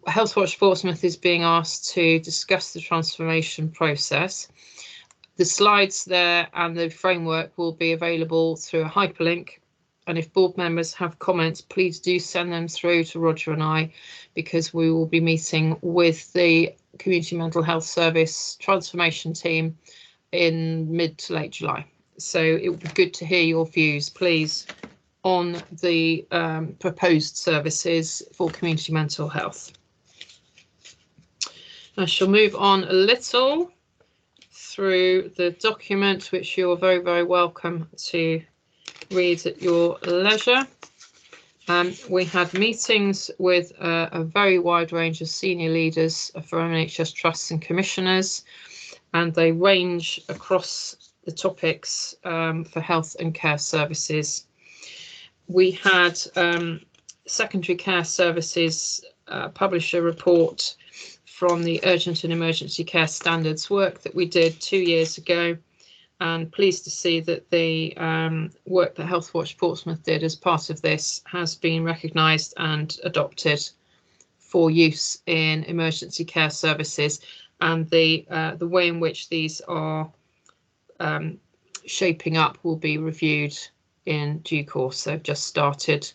S5: Healthwatch Portsmouth is being asked to discuss the transformation process. The slides there and the framework will be available through a hyperlink. And if board members have comments, please do send them through to Roger and I, because we will be meeting with the Community Mental Health Service transformation team in mid to late July. So it would be good to hear your views, please, on the proposed services for community mental health. I shall move on a little through the document, which you're very, very welcome to read at your leisure. We had meetings with a very wide range of senior leaders for NHS trusts and commissioners, and they range across the topics for health and care services. We had secondary care services publish a report from the urgent and emergency care standards work that we did 2 years ago, and pleased to see that the work that Healthwatch Portsmouth did as part of this has been recognised and adopted for use in emergency care services, and the way in which these are shaping up will be reviewed in due course. They've just started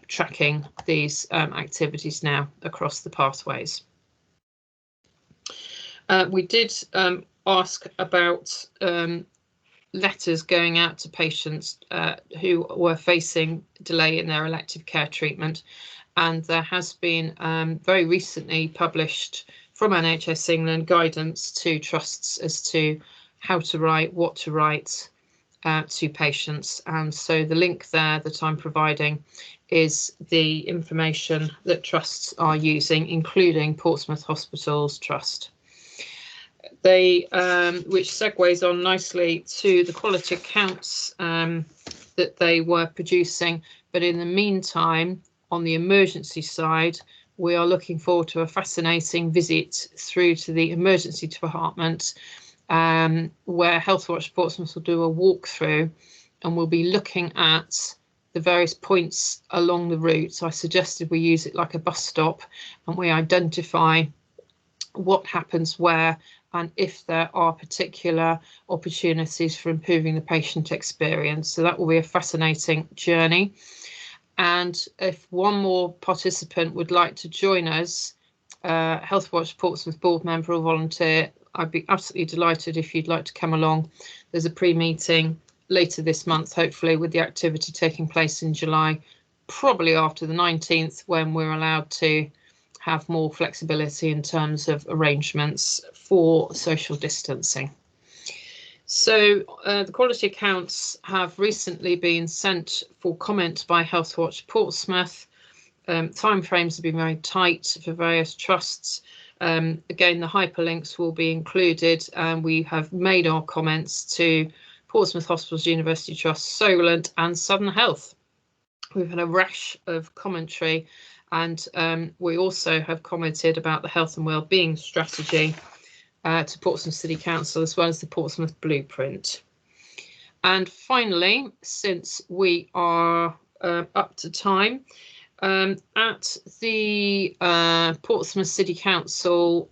S5: tracking these activities now across the pathways. We did ask about letters going out to patients who were facing delay in their elective care treatment, and there has been very recently published from NHS England guidance to trusts as to how to write, what to write to patients. And so the link there that I'm providing is the information that trusts are using, including Portsmouth Hospitals Trust. They, which segues on nicely to the quality accounts that they were producing. But in the meantime, on the emergency side, we are looking forward to a fascinating visit through to the emergency department, where Healthwatch Portsmouth will do a walkthrough, and we'll be looking at the various points along the route. So I suggested we use it like a bus stop, and we identify what happens where, and if there are particular opportunities for improving the patient experience. So that will be a fascinating journey. And if one more participant would like to join us, Healthwatch Portsmouth board member or volunteer, I'd be absolutely delighted if you'd like to come along. There's a pre-meeting later this month, hopefully, with the activity taking place in July, probably after the 19th, when we're allowed to have more flexibility in terms of arrangements for social distancing. So the quality accounts have recently been sent for comment by Healthwatch Portsmouth. Timeframes have been very tight for various trusts. Again, the hyperlinks will be included, and we have made our comments to Portsmouth Hospitals University Trust, Solent and Southern Health, we've had a rash of commentary, and we also have commented about the health and wellbeing strategy to Portsmouth City Council, as well as the Portsmouth Blueprint. And finally, since we are up to time, at the Portsmouth City Council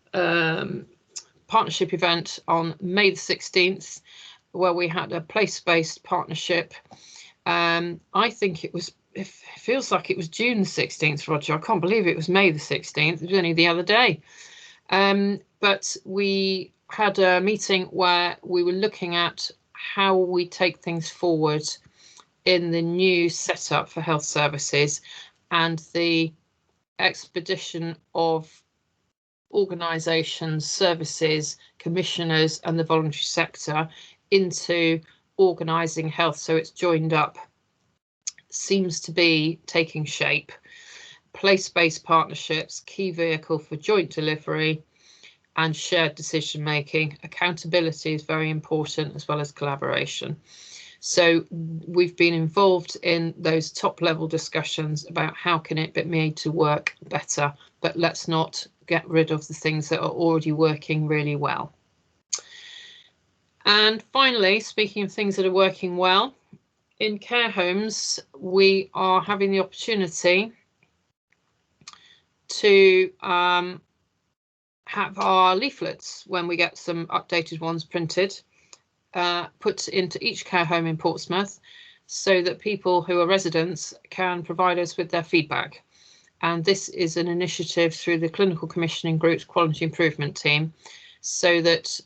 S5: partnership event on May the 16th, where we had a place-based partnership, I think it feels like it was June the 16th, Roger. I can't believe it was May the 16th. It was only the other day. But we had a meeting where we were looking at how we take things forward in the new setup for health services and the expedition of organisations, services, commissioners and the voluntary sector into organising health so it's joined up. Seems to be taking shape. Place-based partnerships, key vehicle for joint delivery and shared decision making. Accountability is very important, as well as collaboration. So we've been involved in those top level discussions about how can it be made to work better, but let's not get rid of the things that are already working really well. And finally, speaking of things that are working well, in care homes, we are having the opportunity to have our leaflets, when we get some updated ones printed, put into each care home in Portsmouth, so that people who are residents can provide us with their feedback. And this is an initiative through the Clinical Commissioning Group's Quality Improvement Team, so that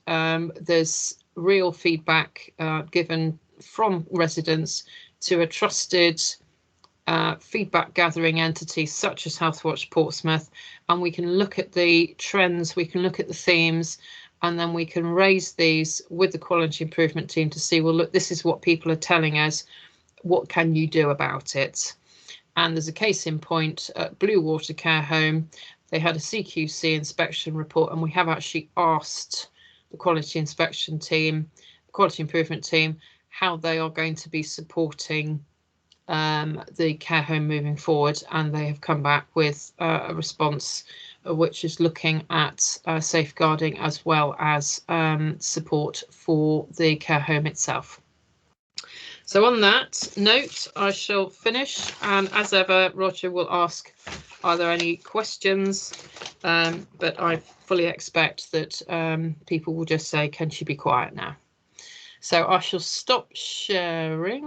S5: there's real feedback given from residents to a trusted feedback gathering entity such as Healthwatch Portsmouth, and we can look at the trends, we can look at the themes, and then we can raise these with the quality improvement team to see, well, look, this is what people are telling us, what can you do about it? And there's a case in point at Blue Water Care Home. They had a CQC inspection report, and we have actually asked the quality inspection team, quality improvement team, how they are going to be supporting the care home moving forward, and they have come back with a response which is looking at safeguarding as well as support for the care home itself. So on that note, I shall finish, and as ever, Roger will ask, are there any questions? But I fully expect that people will just say, can she be quiet now? So I shall stop sharing.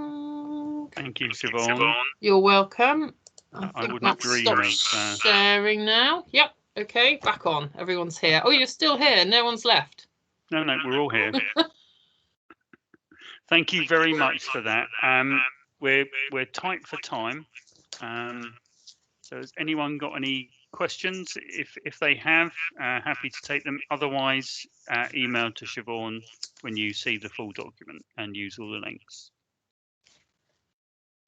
S1: Thank you, Siobhan.
S5: You're welcome. I think
S1: wouldn't
S5: that's
S1: dream
S5: stop
S1: of
S5: sharing now. Yep. Okay, back on. Everyone's here. Oh, you're still here. No one's left.
S1: No, we're all here. Thank you very much for that. We're tight for time. So has anyone got any questions? If they have, happy to take them. Otherwise, email to Siobhan when you see the full document and use all the links.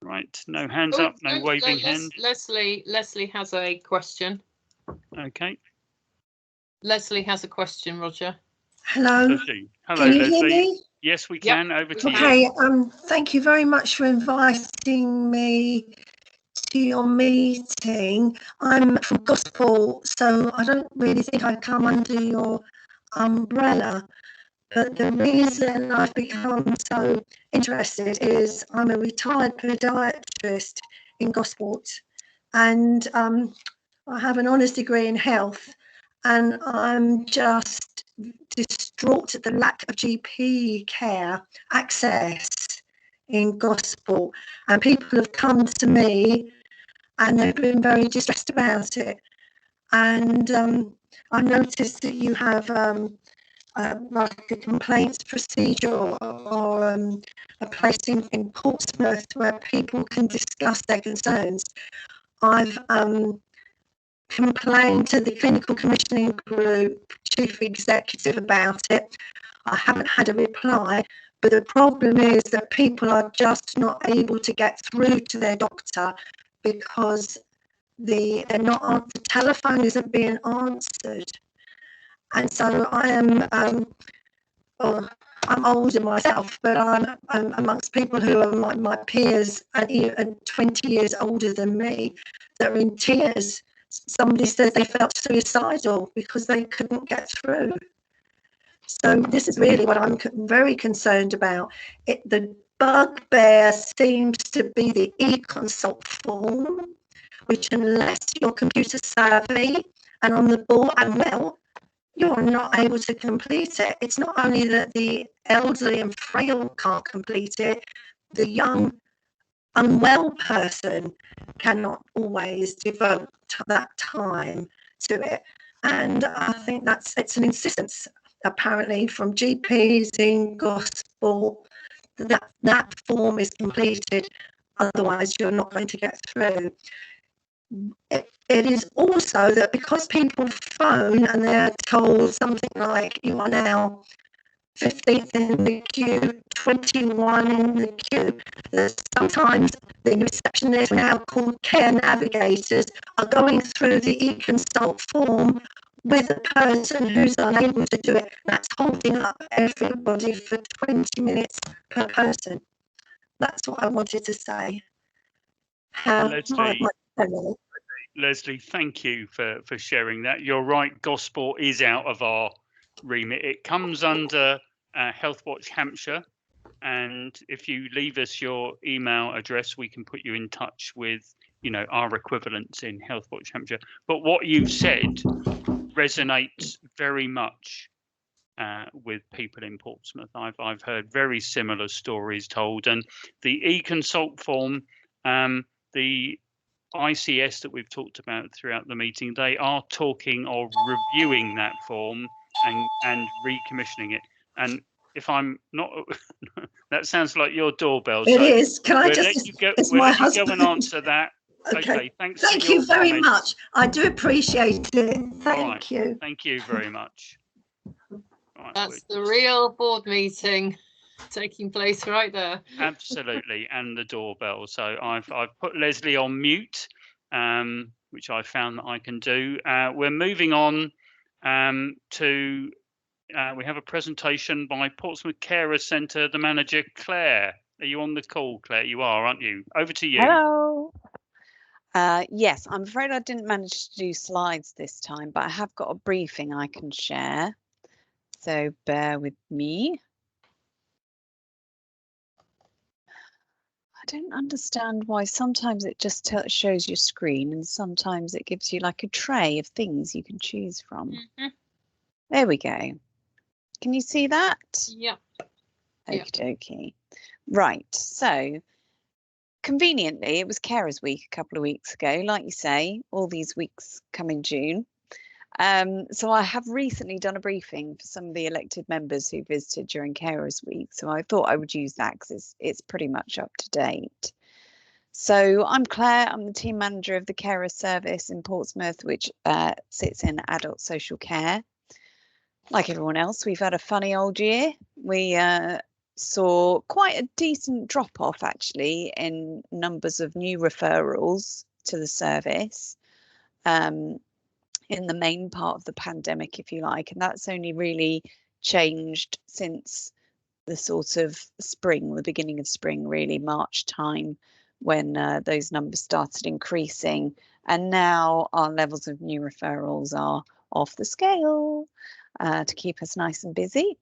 S1: Right, no hands up, no waving hand.
S5: Leslie has a question.
S1: Okay.
S5: Leslie has a question, Roger.
S16: Hello.
S1: Leslie. Hello,
S16: Can you
S1: Leslie.
S16: hear me?
S1: Yes, we can. Over to you.
S16: Okay. Thank you very much for inviting me to your meeting. I'm from Gosport, so I don't really think I come under your umbrella. But the reason I've become so interested is I'm a retired podiatrist in Gosport, and I have an honours degree in health, and I'm just distraught at the lack of GP care access in Gosport. And people have come to me and they've been very distressed about it. And I noticed that you have like a complaints procedure or a place in Portsmouth where people can discuss their concerns. I've complained to the Clinical Commissioning Group Chief Executive about it. I haven't had a reply, but the problem is that people are just not able to get through to their doctor because the telephone isn't being answered. And so I am I'm older myself, but I'm amongst people who are my peers and 20 years older than me that are in tears. Somebody says they felt suicidal because they couldn't get through. So this is really what I'm very concerned about. The bugbear seems to be the e-consult form, which unless you're computer savvy and on the ball and well, you're not able to complete it. It's not only that the elderly and frail can't complete it, the young, unwell person cannot always devote that time to it. And I think it's an insistence, apparently, from GPs in Gosport that form is completed, otherwise you're not going to get through. It is also that because people phone and they're told something like you are now 15th in the queue, 21 in the queue, that sometimes the receptionists, now called care navigators, are going through the e-consult form with a person who's unable to do it. That's holding up everybody for 20 minutes per person. That's what I wanted to say.
S1: Leslie, thank you for sharing that. You're right, Gosport is out of our remit. It comes under Healthwatch Hampshire, and if you leave us your email address, we can put you in touch with, you know, our equivalents in Healthwatch Hampshire. But what you've said resonates very much with people in Portsmouth. I've heard very similar stories told, and the e-consult form, the ICS that we've talked about throughout the meeting, they are talking of reviewing that form and recommissioning it. And if I'm not, that sounds like your doorbell.
S16: It is. Can I just?
S1: Let you go,
S16: it's
S1: we'll
S16: my
S1: let you
S16: husband.
S1: go and answer that. Okay. Thanks.
S16: Thank you very much. I do appreciate it. Thank you.
S1: Thank you very much. Right,
S5: that's the real board meeting taking place right there.
S1: Absolutely, and the doorbell. So I've put Leslie on mute, which I found that I can do. We're moving on to we have a presentation by Portsmouth Carer Centre, the manager Claire. Are you on the call, Claire? You are, aren't you? Over to you.
S13: Hello. Yes, I'm afraid I didn't manage to do slides this time, but I have got a briefing I can share. So bear with me. I don't understand why sometimes it just shows your screen and sometimes it gives you like a tray of things you can choose from. There we go. Can you see that?
S5: Yep.
S13: Okie dokie. Right, so conveniently, it was Carers Week a couple of weeks ago. Like you say, all these weeks come in June. So I have recently done a briefing for some of the elected members who visited during Carers Week. So I thought I would use that because it's pretty much up to date. So I'm Claire, I'm the team manager of the Carer Service in Portsmouth, which sits in adult social care. Like everyone else, we've had a funny old year. We saw quite a decent drop off actually in numbers of new referrals to the service. In the main part of the pandemic, if you like, and that's only really changed since the sort of spring, the beginning of spring, really March time, when those numbers started increasing, and now our levels of new referrals are off the scale to keep us nice and busy.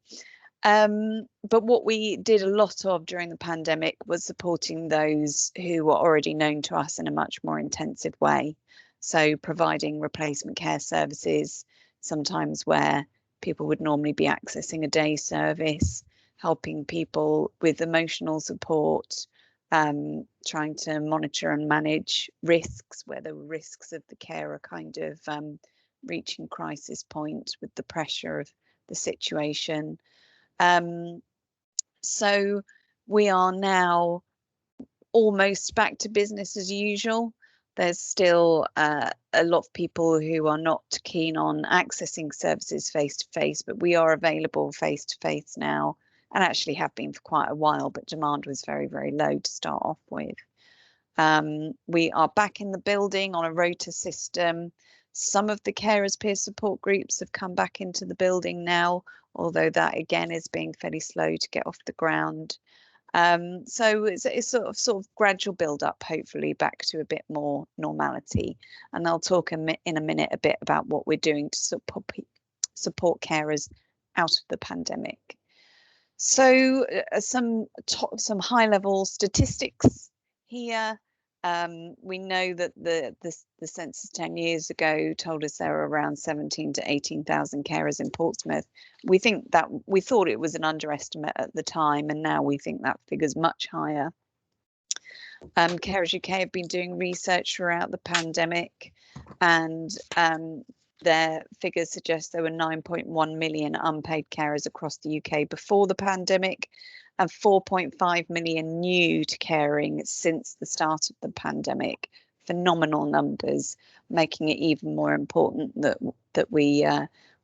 S13: But what we did a lot of during the pandemic was supporting those who were already known to us in a much more intensive way. So providing replacement care services, sometimes where people would normally be accessing a day service, helping people with emotional support, trying to monitor and manage risks, where the risks of the care are kind of reaching crisis point with the pressure of the situation. So we are now almost back to business as usual. There's still a lot of people who are not keen on accessing services face to face, but we are available face to face now, and actually have been for quite a while, but demand was very, very low to start off with. We are back in the building on a rota system. Some of the carers peer support groups have come back into the building now, although that again is being fairly slow to get off the ground. So it's sort of gradual build up, hopefully back to a bit more normality. And I'll talk in a minute a bit about what we're doing to support carers out of the pandemic. So some high level statistics here. We know that the census 10 years ago told us there were around 17 to 18,000 carers in Portsmouth. We thought it was an underestimate at the time, and now we think that figure's much higher. Carers UK have been doing research throughout the pandemic, and their figures suggest there were 9.1 million unpaid carers across the UK before the pandemic, and 4.5 million new to caring since the start of the pandemic. Phenomenal numbers, making it even more important that we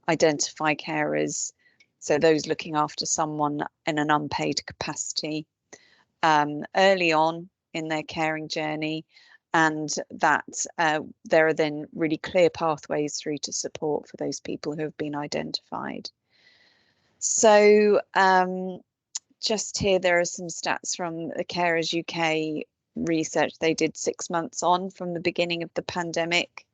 S13: identify carers, so those looking after someone in an unpaid capacity, early on in their caring journey, and that there are then really clear pathways through to support for those people who have been identified. So just here, there are some stats from the Carers UK research they did 6 months on from the beginning of the pandemic.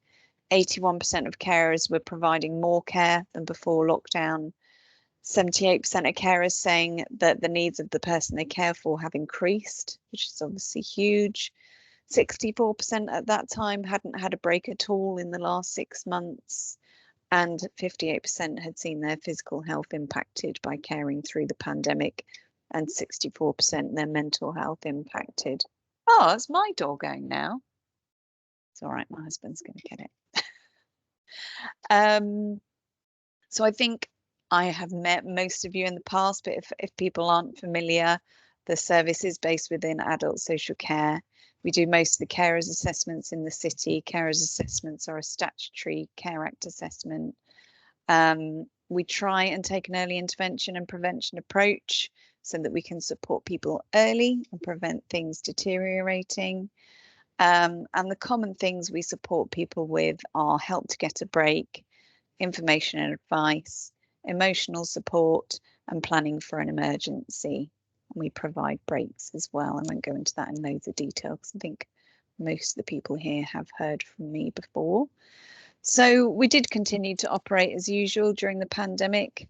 S13: 81% of carers were providing more care than before lockdown. 78% of carers saying that the needs of the person they care for have increased, which is obviously huge. 64% at that time hadn't had a break at all in the last 6 months. And 58% had seen their physical health impacted by caring through the pandemic, and 64% their mental health impacted. Oh, it's my door going now. It's all right, my husband's going to get it. So I think I have met most of you in the past, but if people aren't familiar, the service is based within adult social care. We do most of the carers assessments in the city. Carers assessments are a statutory Care Act assessment. We try and take an early intervention and prevention approach so that we can support people early and prevent things deteriorating. And the common things we support people with are help to get a break, information and advice, emotional support, and planning for an emergency. And we provide breaks as well. I won't go into that in loads of detail because I think most of the people here have heard from me before. So we did continue to operate as usual during the pandemic,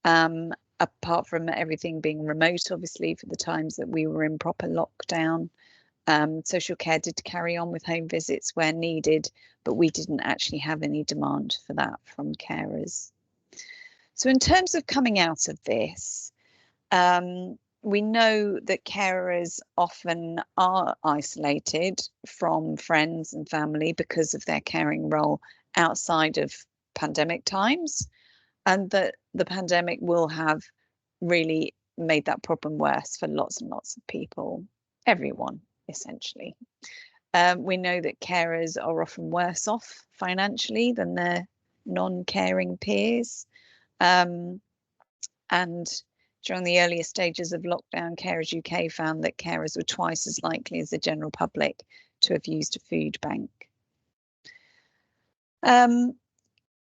S13: apart from everything being remote, obviously, for the times that we were in proper lockdown. Social care did carry on with home visits where needed, but we didn't actually have any demand for that from carers. So in terms of coming out of this, we know that carers often are isolated from friends and family because of their caring role outside of pandemic times, and that the pandemic will have really made that problem worse for lots and lots of people, everyone essentially. We know that carers are often worse off financially than their non-caring peers, and during the earlier stages of lockdown, Carers UK found that carers were twice as likely as the general public to have used a food bank.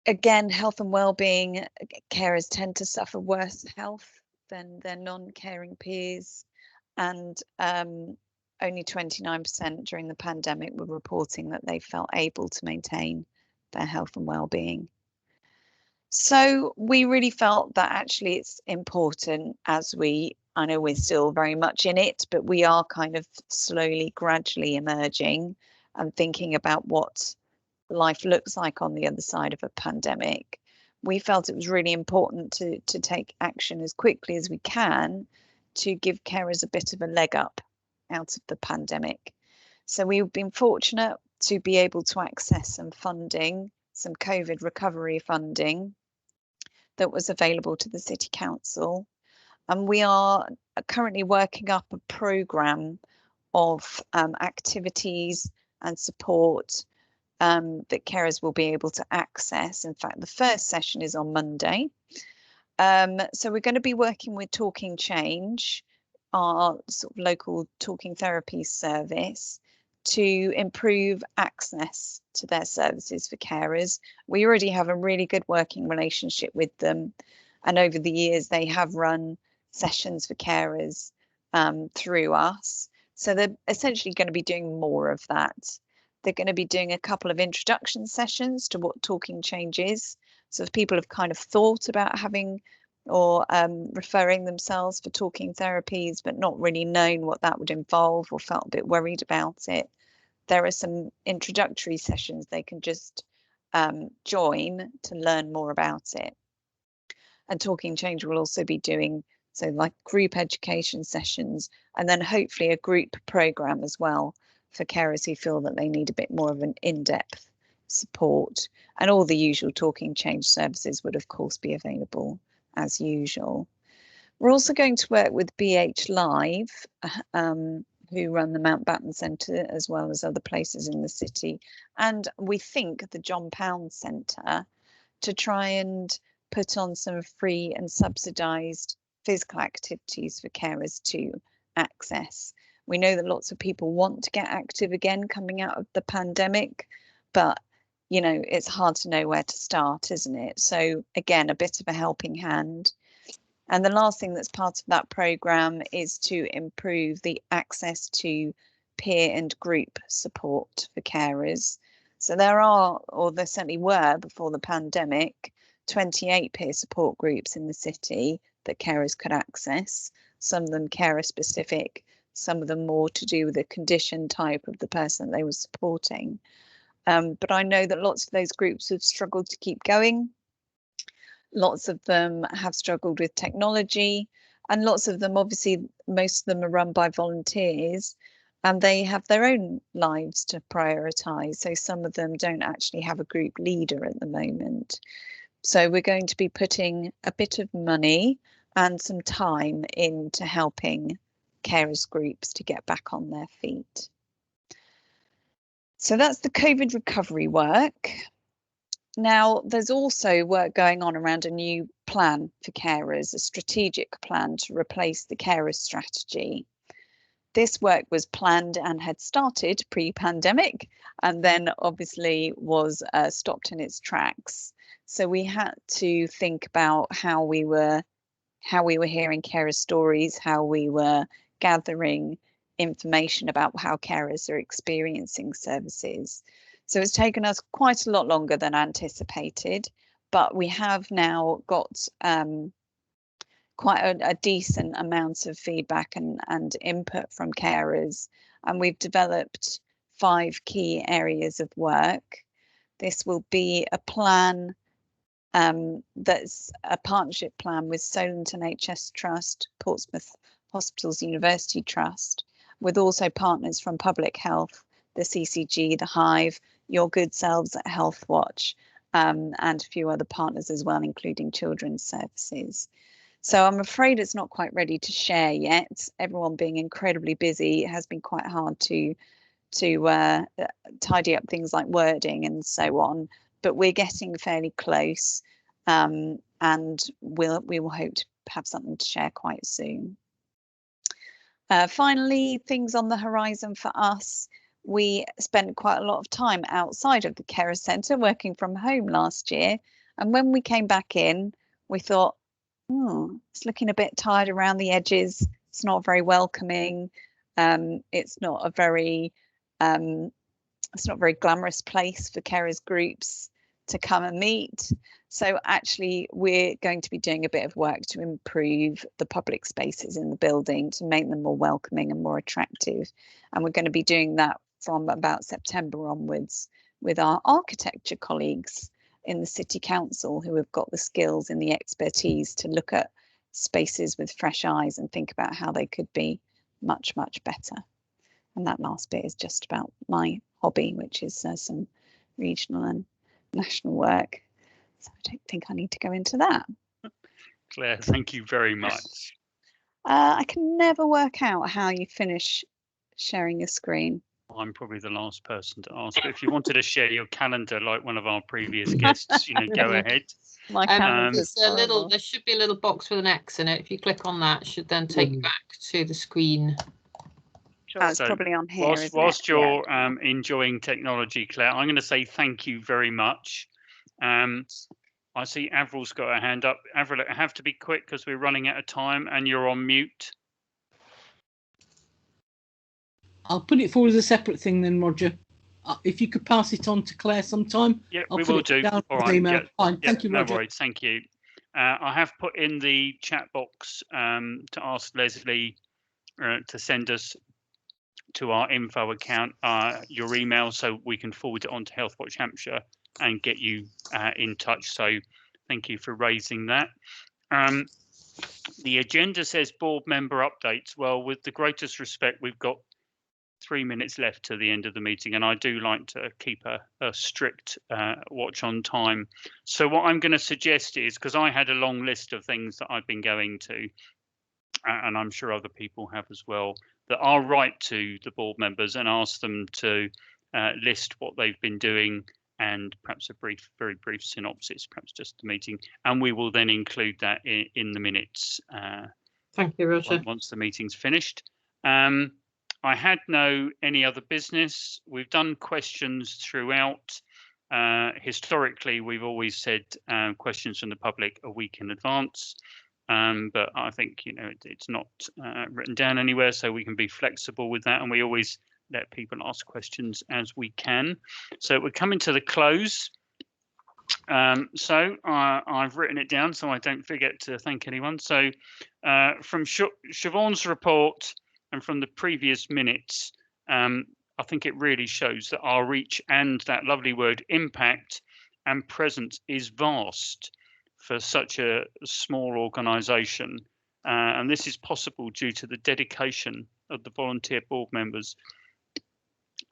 S13: Again, health and well-being, carers tend to suffer worse health than their non-caring peers, and only 29% during the pandemic were reporting that they felt able to maintain their health and well-being. So we really felt that actually it's important, as I know we're still very much in it, but we are kind of slowly, gradually emerging and thinking about what life looks like on the other side of a pandemic. We felt it was really important to take action as quickly as we can to give carers a bit of a leg up out of the pandemic. So we've been fortunate to be able to access some funding, some COVID recovery funding that was available to the City Council. And we are currently working up a programme of activities and support that carers will be able to access. In fact, the first session is on Monday. So we're going to be working with Talking Change, our sort of local talking therapy service, to improve access to their services for carers. We already have a really good working relationship with them, And over the years, they have run sessions for carers through us. So they're essentially going to be doing more of that. They're going to be doing a couple of introduction sessions to what talking change is. So if people have kind of thought about having or referring themselves for talking therapies, but not really known what that would involve or felt a bit worried about it, there are some introductory sessions they can just join to learn more about it. And Talking Change will also be doing so like group education sessions, and then hopefully a group program as well for carers who feel that they need a bit more of an in-depth support. And all the usual Talking Change services would of course be available as usual. We're also going to work with BH Live, who run the Mountbatten Centre as well as other places in the city, and we think the John Pound Centre, to try and put on some free and subsidised physical activities for carers to access. We know that lots of people want to get active again coming out of the pandemic, but you know, it's hard to know where to start, isn't it? So again, a bit of a helping hand. And the last thing that's part of that programme is to improve the access to peer and group support for carers. So there are, or there certainly were before the pandemic, 28 peer support groups in the city that carers could access, some of them carer specific, some of them more to do with the condition type of the person they were supporting. But I know that lots of those groups have struggled to keep going. Lots of them have struggled with technology, and lots of them, obviously, most of them are run by volunteers, and they have their own lives to prioritise. So some of them don't actually have a group leader at the moment. So we're going to be putting a bit of money and some time into helping carers groups to get back on their feet. So that's the COVID recovery work. Now, there's also work going on around a new plan for carers, a strategic plan to replace the carers strategy. This work was planned and had started pre-pandemic, and then obviously was stopped in its tracks. So we had to think about how we were hearing carer stories, how we were gathering information about how carers are experiencing services. So it's taken us quite a lot longer than anticipated, but we have now got quite a decent amount of feedback and input from carers, and we've developed 5 key areas of work. This will be a plan that's a partnership plan with Solent NHS Trust, Portsmouth Hospitals University Trust, with also partners from Public Health, the CCG, the Hive, Your Good Selves at Healthwatch, and a few other partners as well, including Children's Services. So I'm afraid it's not quite ready to share yet. Everyone being incredibly busy, it has been quite hard to tidy up things like wording and so on, but we're getting fairly close, and we will hope to have something to share quite soon. Finally, things on the horizon for us. We spent quite a lot of time outside of the carer centre working from home last year, and when we came back in, we thought, it's looking a bit tired around the edges. It's not very welcoming. It's not a very glamorous place for carers groups to come and meet. So actually, we're going to be doing a bit of work to improve the public spaces in the building to make them more welcoming and more attractive. And we're going to be doing that from about September onwards with our architecture colleagues in the City Council, who have got the skills and the expertise to look at spaces with fresh eyes and think about how they could be much, much better. And that last bit is just about my hobby, which is some regional and national work. So I don't think I need to go into that.
S1: Claire, thank you very much.
S13: I can never work out how you finish sharing your screen.
S1: I'm probably the last person to ask, but if you wanted to share your calendar like one of our previous guests, go ahead.
S13: My
S5: there's there should be a little box with an X in it. If you click on that, it should then take you back to the screen.
S13: It's probably on here.
S1: Whilst you're enjoying technology, Claire, I'm going to say thank you very much. I see Avril's got her hand up. Avril, I have to be quick because we're running out of time and you're on mute.
S14: I'll put it forward as a separate thing then, Roger. If you could pass it on to Claire sometime.
S1: Yeah,
S14: I'll
S1: we
S14: put
S1: will
S14: it
S1: do.
S14: down
S1: All
S14: as
S1: right.
S14: email.
S1: Yeah,
S14: Fine.
S1: yeah,
S14: Thank you,
S1: no
S14: Roger.
S1: worries. Thank you. I have put in the chat box to ask Leslie to send us to our info account your email so we can forward it on to Healthwatch Hampshire and get you in touch. So thank you for raising that. The agenda says board member updates. Well, with the greatest respect, we've got 3 minutes left to the end of the meeting, and I do like to keep a strict watch on time. So what I'm going to suggest is, because I had a long list of things that I've been going to, and I'm sure other people have as well, that I'll write to the board members and ask them to list what they've been doing and perhaps a very brief synopsis, perhaps just the meeting, and we will then include that in the minutes.
S5: Thank you, Roger.
S1: Once the meeting's finished. I had any other business. We've done questions throughout. Historically, we've always said questions from the public a week in advance. But I think, it's not written down anywhere, so we can be flexible with that. And we always let people ask questions as we can. So we're coming to the close. So I've written it down so I don't forget to thank anyone. So from Siobhan's report and from the previous minutes, I think it really shows that our reach and that lovely word impact and presence is vast for such a small organisation. And this is possible due to the dedication of the volunteer board members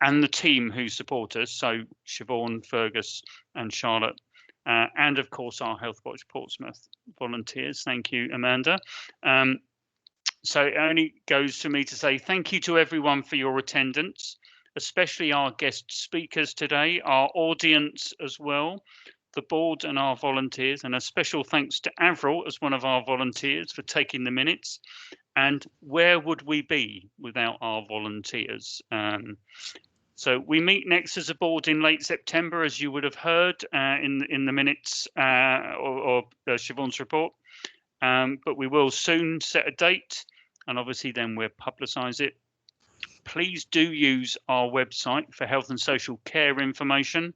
S1: and the team who support us. So Siobhan, Fergus and Charlotte. And of course, our Healthwatch Portsmouth volunteers. Thank you, Amanda. So it only goes for me to say thank you to everyone for your attendance, especially our guest speakers today, our audience as well, the board and our volunteers, and a special thanks to Avril as one of our volunteers for taking the minutes. And where would we be without our volunteers? So we meet next as a board in late September, as you would have heard in the minutes or Siobhan's report. But we will soon set a date, and obviously then we'll publicise it. Please do use our website for health and social care information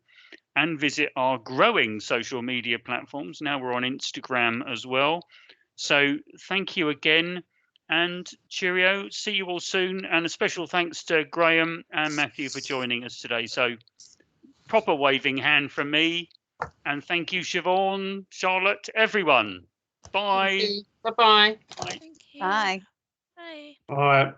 S1: and visit our growing social media platforms. Now we're on Instagram as well. So thank you again. And cheerio, see you all soon. And a special thanks to Graham and Matthew for joining us today. So proper waving hand from me. And thank you, Siobhan, Charlotte, everyone. Bye.
S5: Bye-bye.
S1: Bye.
S13: Bye.
S11: Bye.
S9: All right.